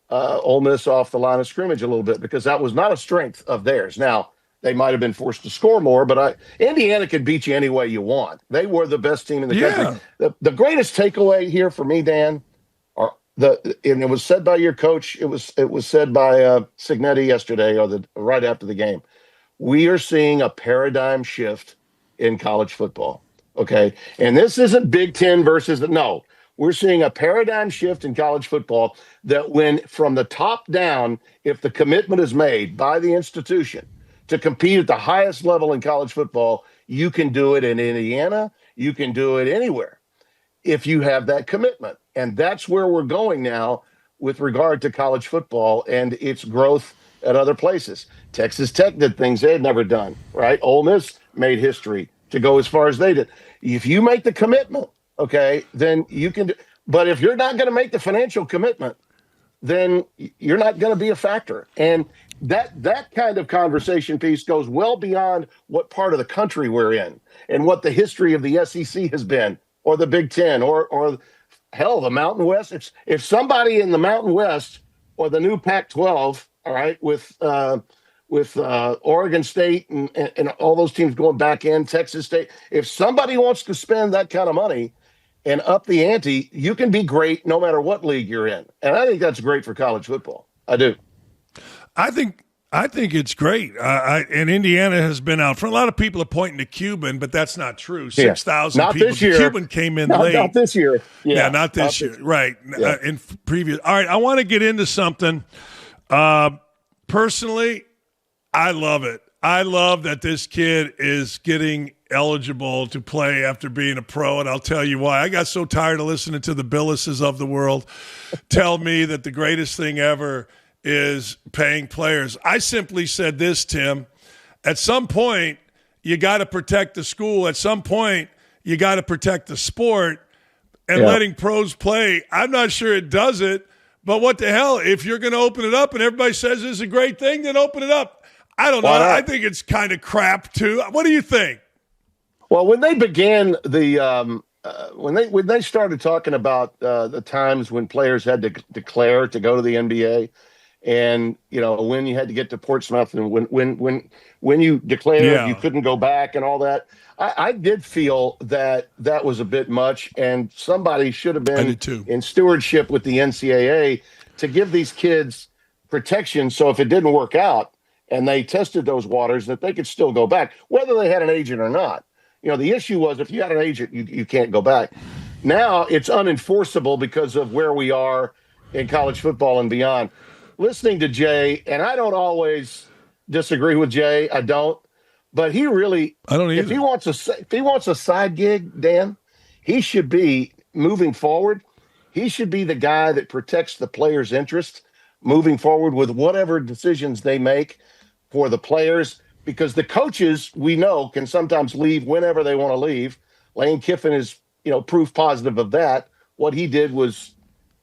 Ole Miss off the line of scrimmage a little bit because that was not a strength of theirs. Now, they might have been forced to score more, but Indiana could beat you any way you want. They were the best team in the country. The greatest takeaway here for me, Dan, and it was said by your coach. It was said by Signetti yesterday, right after the game. We are seeing a paradigm shift in college football. Okay, and this isn't Big Ten versus no. We're seeing a paradigm shift in college football that when from the top down, if the commitment is made by the institution to compete at the highest level in college football, you can do it in Indiana. You can do it anywhere if you have that commitment. And that's where we're going now with regard to college football and its growth at other places. Texas Tech did things they had never done, right? Ole Miss made history to go as far as they did. If you make the commitment, okay, then you can. But if you're not going to make the financial commitment, then you're not going to be a factor. And that kind of conversation piece goes well beyond what part of the country we're in and what the history of the SEC has been, or the Big Ten, or hell, the Mountain West. If somebody in the Mountain West or the new Pac-12, all right, with Oregon State and all those teams going back in, Texas State, if somebody wants to spend that kind of money and up the ante, you can be great no matter what league you're in. And I think that's great for college football. I do. I think it's great. And Indiana has been out. For a lot of people are pointing to Cuban, but that's not true. 6,000 people. This year. Cuban came in late. Not this year. Yeah, not this year. Right. Yeah. In previous. All right, I want to get into something. Personally, I love it. I love that this kid is getting eligible to play after being a pro, and I'll tell you why. I got so tired of listening to the Billises of the world tell me that the greatest thing ever is paying players. I simply said this, Tim. At some point, you got to protect the school. At some point, you got to protect the sport. And letting pros play, I'm not sure it does it. But what the hell? If you're going to open it up and everybody says it's a great thing, then open it up. I don't know. I think it's kind of crap, too. What do you think? Well, when they began when they started talking about the times when players had to declare to go to the NBA, and when you had to get to Portsmouth, and when you declared you couldn't go back and all that, I did feel that was a bit much, and somebody should have been in stewardship with the NCAA to give these kids protection. So if it didn't work out and they tested those waters, that they could still go back, whether they had an agent or not. The issue was if you had an agent, you can't go back. Now it's unenforceable because of where we are in college football and beyond. Listening to Jay, and I don't always disagree with Jay. I don't, but he really, I don't either. If he wants a side gig, Dan, he should be moving forward. He should be the guy that protects the players' interest moving forward with whatever decisions they make for the players, because the coaches, we know, can sometimes leave whenever they want to leave. Lane Kiffin is, proof positive of that. What he did was,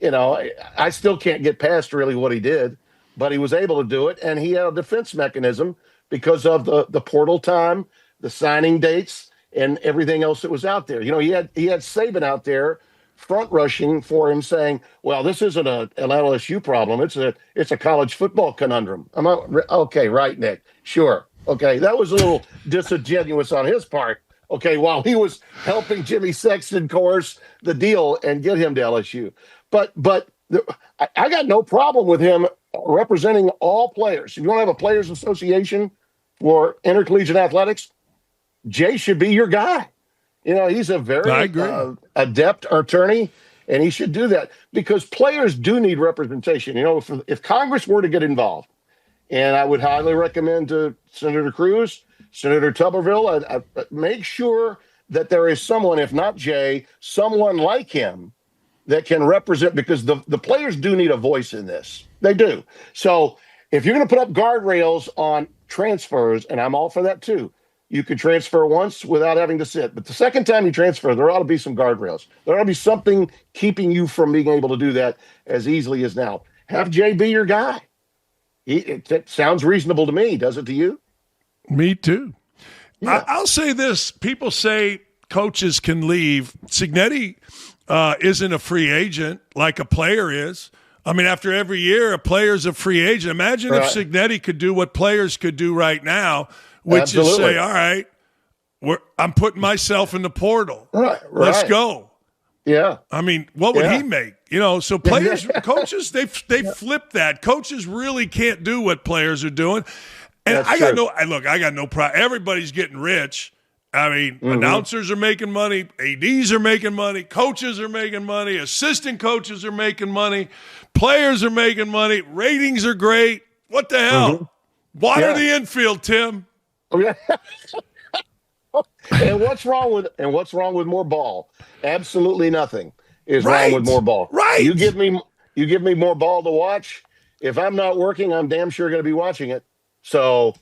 I still can't get past really what he did, but he was able to do it, and he had a defense mechanism because of the portal time, the signing dates, and everything else that was out there. He had Saban out there front rushing for him, saying, "Well, this isn't an LSU problem. It's a college football conundrum." I'm like, okay, right, Nick, sure, okay, that was a little disingenuous on his part. Okay, while he was helping Jimmy Sexton course the deal and get him to LSU. But I got no problem with him representing all players. If you want to have a players association, for intercollegiate athletics, Jay should be your guy. He's a very adept attorney, and he should do that because players do need representation. If Congress were to get involved, and I would highly recommend to Senator Cruz, Senator Tuberville, make sure that there is someone, if not Jay, someone like him that can represent, because the players do need a voice in this. They do. So if you're going to put up guardrails on transfers, and I'm all for that too, you could transfer once without having to sit. But the second time you transfer, there ought to be some guardrails. There ought to be something keeping you from being able to do that as easily as now. Have Jay be your guy. It sounds reasonable to me. Does it to you? Me too. Yeah. I'll say this. People say coaches can leave. Cignetti isn't a free agent like a player is. I mean, after every year, a player's a free agent. Imagine if Cignetti could do what players could do right now, which is say, all right, I'm putting myself in the portal. Right. Let's go. Yeah. I mean, what would he make? So players, coaches, they flip that. Coaches really can't do what players are doing. And I got no problem. Everybody's getting rich. I mean, announcers are making money, ADs are making money, coaches are making money, assistant coaches are making money, players are making money, ratings are great. What the hell? Water the infield, Tim. Oh, yeah. And what's wrong with more ball? Absolutely nothing is wrong with more ball. Right. You give me more ball to watch. If I'm not working, I'm damn sure going to be watching it. So,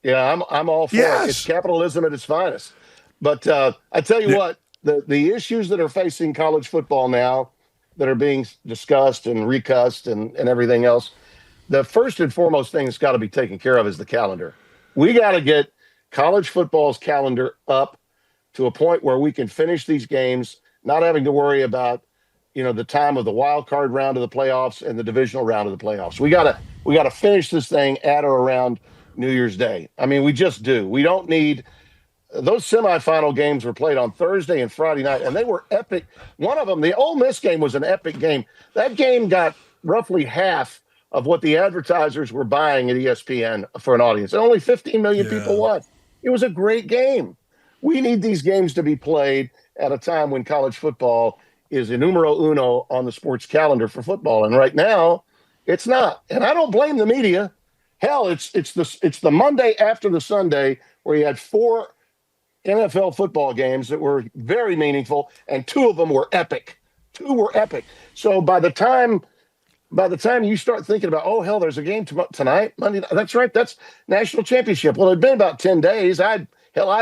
yeah, I'm all for it. It's capitalism at its finest. But I tell you what, the issues that are facing college football now that are being discussed and recussed and everything else, the first and foremost thing that's got to be taken care of is the calendar. We got to get college football's calendar up to a point where we can finish these games, not having to worry about, the time of the wild card round of the playoffs and the divisional round of the playoffs. We got to finish this thing at or around New Year's Day. I mean, we just do. We don't need those semifinal games were played on Thursday and Friday night, and they were epic. One of them, the Ole Miss game, was an epic game. That game got roughly half of what the advertisers were buying at ESPN for an audience. And only 15 million people watched. It was a great game. We need these games to be played at a time when college football is a numero uno on the sports calendar for football. And right now, it's not. And I don't blame the media. Hell, it's the Monday after the Sunday where you had 4 NFL football games that were very meaningful, and 2 of them were epic. 2 were epic. So by the time you start thinking about, oh, hell, there's a game tonight, Monday, that's right, that's national championship. Well, it'd been about 10 days. I'd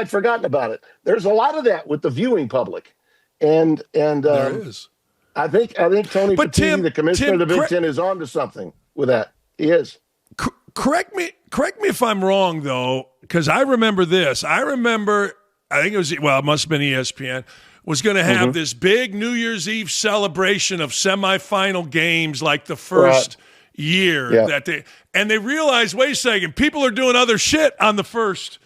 forgotten about it. There's a lot of that with the viewing public. And there is. I think Tony Petitti, the commissioner of the Big Ten, is on to something with that. He is. Correct me if I'm wrong, though, because I remember this. I think it must have been ESPN, was going to have this big New Year's Eve celebration of semifinal games like the first year that they realized, wait a second, people are doing other shit on the first,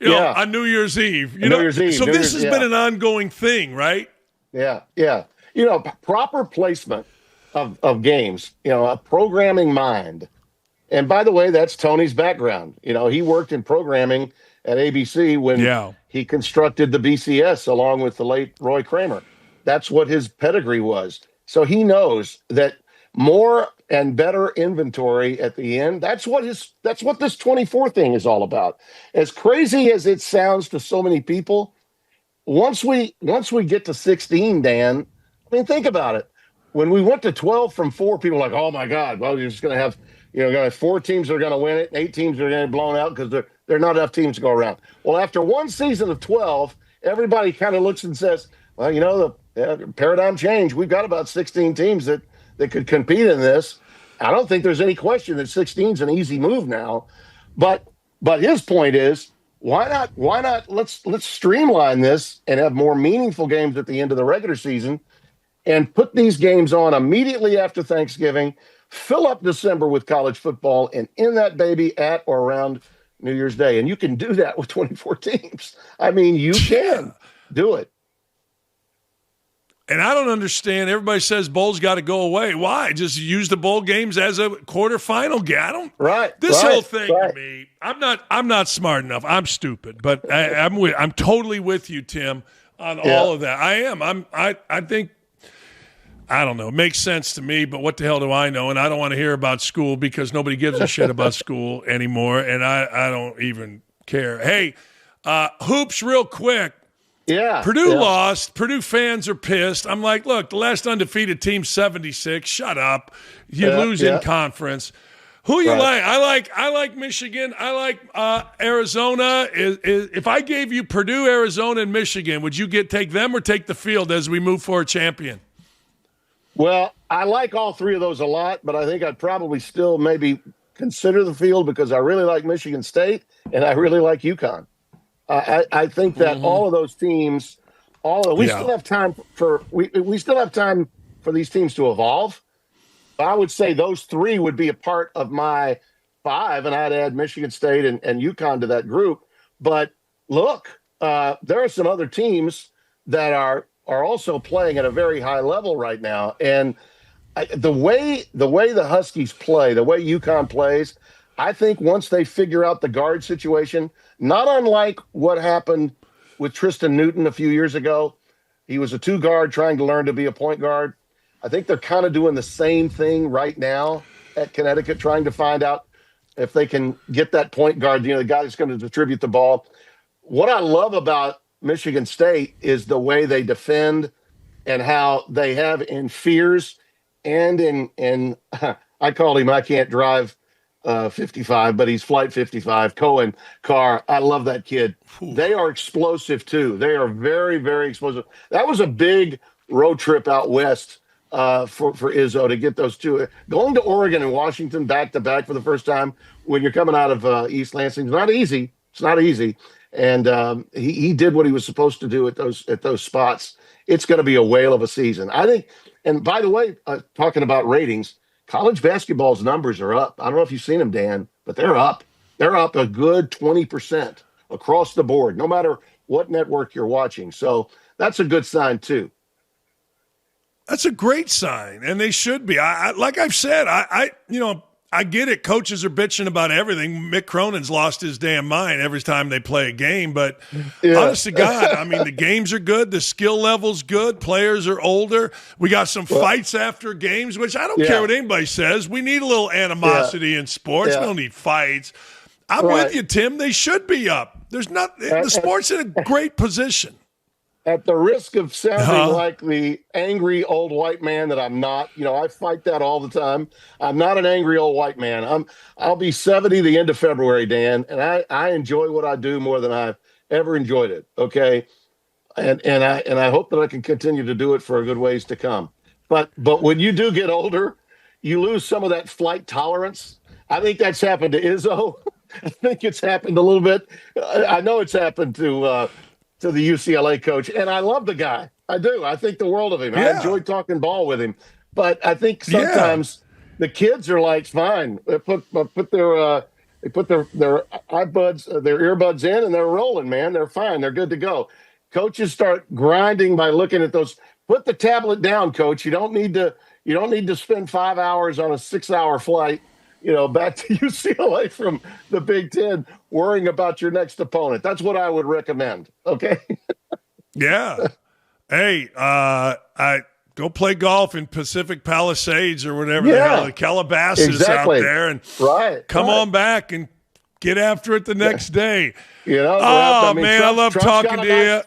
on New Year's Eve. New Year's Eve. So this has been an ongoing thing, right? Yeah. Proper placement of games, a programming mind. And by the way, that's Tony's background. He worked in programming at ABC when he constructed the BCS along with the late Roy Kramer. That's what his pedigree was. So he knows that more and better inventory at the end, that's what this 24 thing is all about. As crazy as it sounds to so many people, once we get to 16, Dan, I mean, think about it. When we went to 12 from 4, people were like, oh my God, well, you're just going to have, 4 teams that are going to win it, 8 teams that are going to get blown out because there are not enough teams to go around. Well, after one season of 12, everybody kind of looks and says, well, the paradigm change. We've got about 16 teams that could compete in this. I don't think there's any question that 16 is an easy move now. But his point is, why not let's streamline this and have more meaningful games at the end of the regular season and put these games on immediately after Thanksgiving, fill up December with college football, and end that baby at or around New Year's Day. And you can do that with 24 teams. I mean, you can do it. And I don't understand. Everybody says bowls got to go away. Why? Just use the bowl games as a quarterfinal game. This whole thing to me, I'm not smart enough. I'm stupid, but I'm totally with you, Tim, on all of that. I am. I think, I don't know. It makes sense to me, but what the hell do I know? And I don't want to hear about school because nobody gives a shit about school anymore, and I don't even care. Hey, hoops real quick. Yeah. Purdue lost. Purdue fans are pissed. I'm like, look, the last undefeated team, 76. Shut up. You lose in conference. Who you like? I like Michigan. I like Arizona. If I gave you Purdue, Arizona, and Michigan, would you take them or take the field as we move for a champion? Well, I like all three of those a lot, but I think I'd probably still maybe consider the field because I really like Michigan State and I really like UConn. I think that all of those teams, still have time for we still have time for these teams to evolve. I would say those three would be a part of my five, and I'd add Michigan State and UConn to that group. But look, there are some other teams that are also playing at a very high level right now, and the way the Huskies play, the way UConn plays, I think once they figure out the guard situation, not unlike what happened with Tristan Newton a few years ago. He was a two guard trying to learn to be a point guard. I think they're kind of doing the same thing right now at Connecticut, trying to find out if they can get that point guard, the guy that's going to distribute the ball. What I love about Michigan State is the way they defend and how they have in Fears and in I call him, I can't drive 55, but he's flight 55, Cohen Carr. I love that kid. They are explosive too. They are very, very explosive. That was a big road trip out west for Izzo to get those two. Going to Oregon and Washington back to back for the first time when you're coming out of East Lansing is not easy. It's not easy. And he did what he was supposed to do at those spots. It's going to be a whale of a season, I think. And by the way, talking about ratings, college basketball's numbers are up. I don't know if you've seen them, Dan, but they're up. They're up a good 20% across the board, no matter what network you're watching. So that's a good sign too. That's a great sign, and they should be. Like I've said, I get it. Coaches are bitching about everything. Mick Cronin's lost his damn mind every time they play a game. But honest to God, I mean, the games are good. The skill level's good. Players are older. We got some fights after games, which I don't care what anybody says. We need a little animosity in sports. We don't need fights. I'm with you, Tim. They should be up. There's not. The sport's in a great position. At the risk of sounding like the angry old white man that I'm not, I fight that all the time. I'm not an angry old white man. I'll be 70 the end of February, Dan, and I enjoy what I do more than I've ever enjoyed it. Okay, and I hope that I can continue to do it for a good ways to come. But when you do get older, you lose some of that flight tolerance. I think that's happened to Izzo. I think it's happened a little bit. I know it's happened to the UCLA coach, and I love the guy. I do. I think the world of him. I enjoy talking ball with him, but I think sometimes the kids are like, fine, they put their iBuds, their earbuds in, and they're rolling. Man, they're fine. They're good to go. Coaches start grinding by looking at those. Put the tablet down, coach. You don't need to spend 5 hours on a 6-hour flight, back to UCLA from the Big Ten, worrying about your next opponent. That's what I would recommend. Okay. Yeah. Hey, I go play golf in Pacific Palisades or whatever the hell, the Calabasas out there, and come on back and get after it the next day. Man, I love talking to you.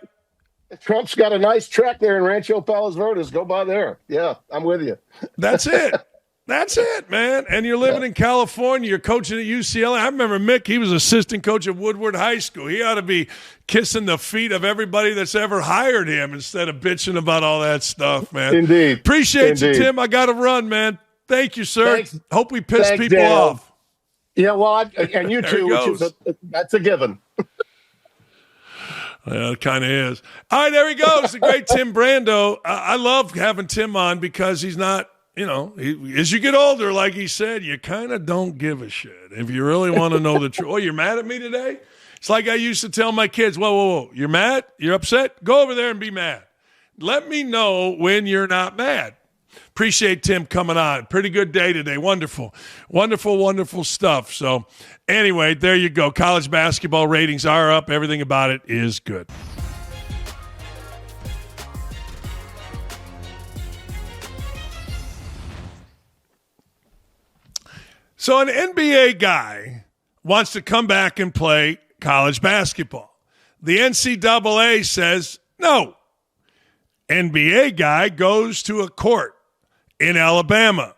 Trump's got a nice track there in Rancho Palos Verdes. Go by there. Yeah, I'm with you. That's it. That's it, man. And you're living in California. You're coaching at UCLA. I remember Mick, he was assistant coach at Woodward High School. He ought to be kissing the feet of everybody that's ever hired him instead of bitching about all that stuff, man. Indeed. Appreciate you, Tim. I got to run, man. Thank you, sir. Thanks. Hope we piss people Daniel. off. Yeah, well, and you too, that's a given. Yeah, it kind of is. All right, there he goes, the great Tim Brando. I love having Tim on because he's not, as you get older, like he said, you kind of don't give a shit. If you really want to know the truth. Oh, you're mad at me today? It's like I used to tell my kids, whoa. You're mad? You're upset? Go over there and be mad. Let me know when you're not mad. Appreciate Tim coming on. Pretty good day today. Wonderful, wonderful, wonderful stuff. So anyway, there you go. College basketball ratings are up. Everything about it is good. So an NBA guy wants to come back and play college basketball. The NCAA says no. NBA guy goes to a court in Alabama.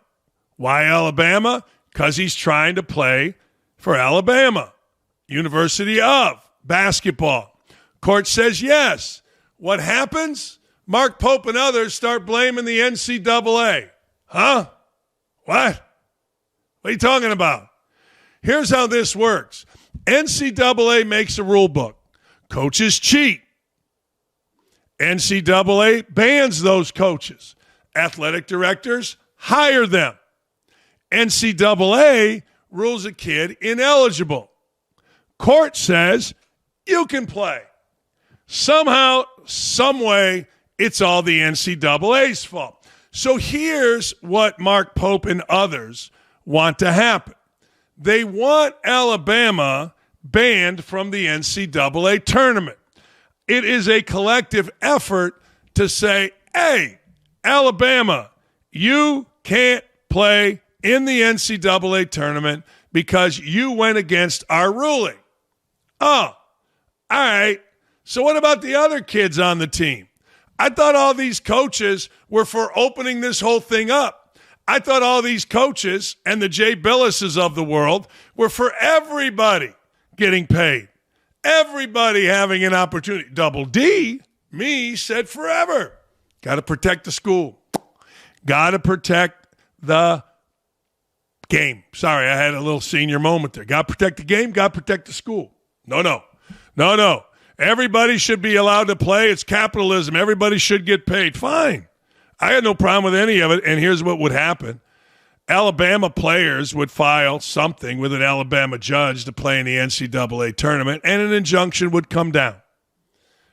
Why Alabama? Because he's trying to play for Alabama. University of basketball. Court says yes. What happens? Mark Pope and others start blaming the NCAA. Huh? What? What are you talking about? Here's how this works. NCAA makes a rule book. Coaches cheat. NCAA bans those coaches. Athletic directors hire them. NCAA rules a kid ineligible. Court says you can play. Somehow, some way, it's all the NCAA's fault. So here's what Mark Pope and others want to happen. They want Alabama banned from the NCAA tournament. It is a collective effort to say, hey, Alabama, you can't play in the NCAA tournament because you went against our ruling. Oh, all right. So what about the other kids on the team? I thought all these coaches were for opening this whole thing up. I thought all these coaches and the Jay Billises of the world were for everybody getting paid. Everybody having an opportunity. Double D, me, said forever. Got to protect the school. Got to protect the game. Sorry, I had a little senior moment there. Got to protect the game. Got to protect the school. No. Everybody should be allowed to play. It's capitalism. Everybody should get paid. Fine. I had no problem with any of it, and here's what would happen. Alabama players would file something with an Alabama judge to play in the NCAA tournament, and an injunction would come down.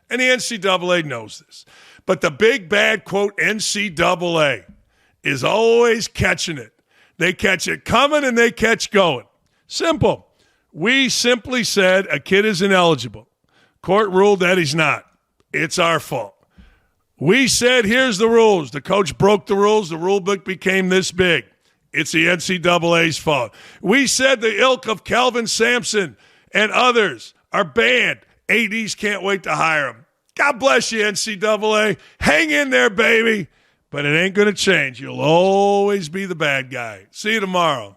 And the NCAA knows this. But the big bad, quote, NCAA is always catching it. They catch it coming and they catch going. Simple. We simply said a kid is ineligible. Court ruled that he's not. It's our fault. We said, here's the rules. The coach broke the rules. The rule book became this big. It's the NCAA's fault. We said the ilk of Kelvin Sampson and others are banned. ADs can't wait to hire them. God bless you, NCAA. Hang in there, baby. But it ain't going to change. You'll always be the bad guy. See you tomorrow.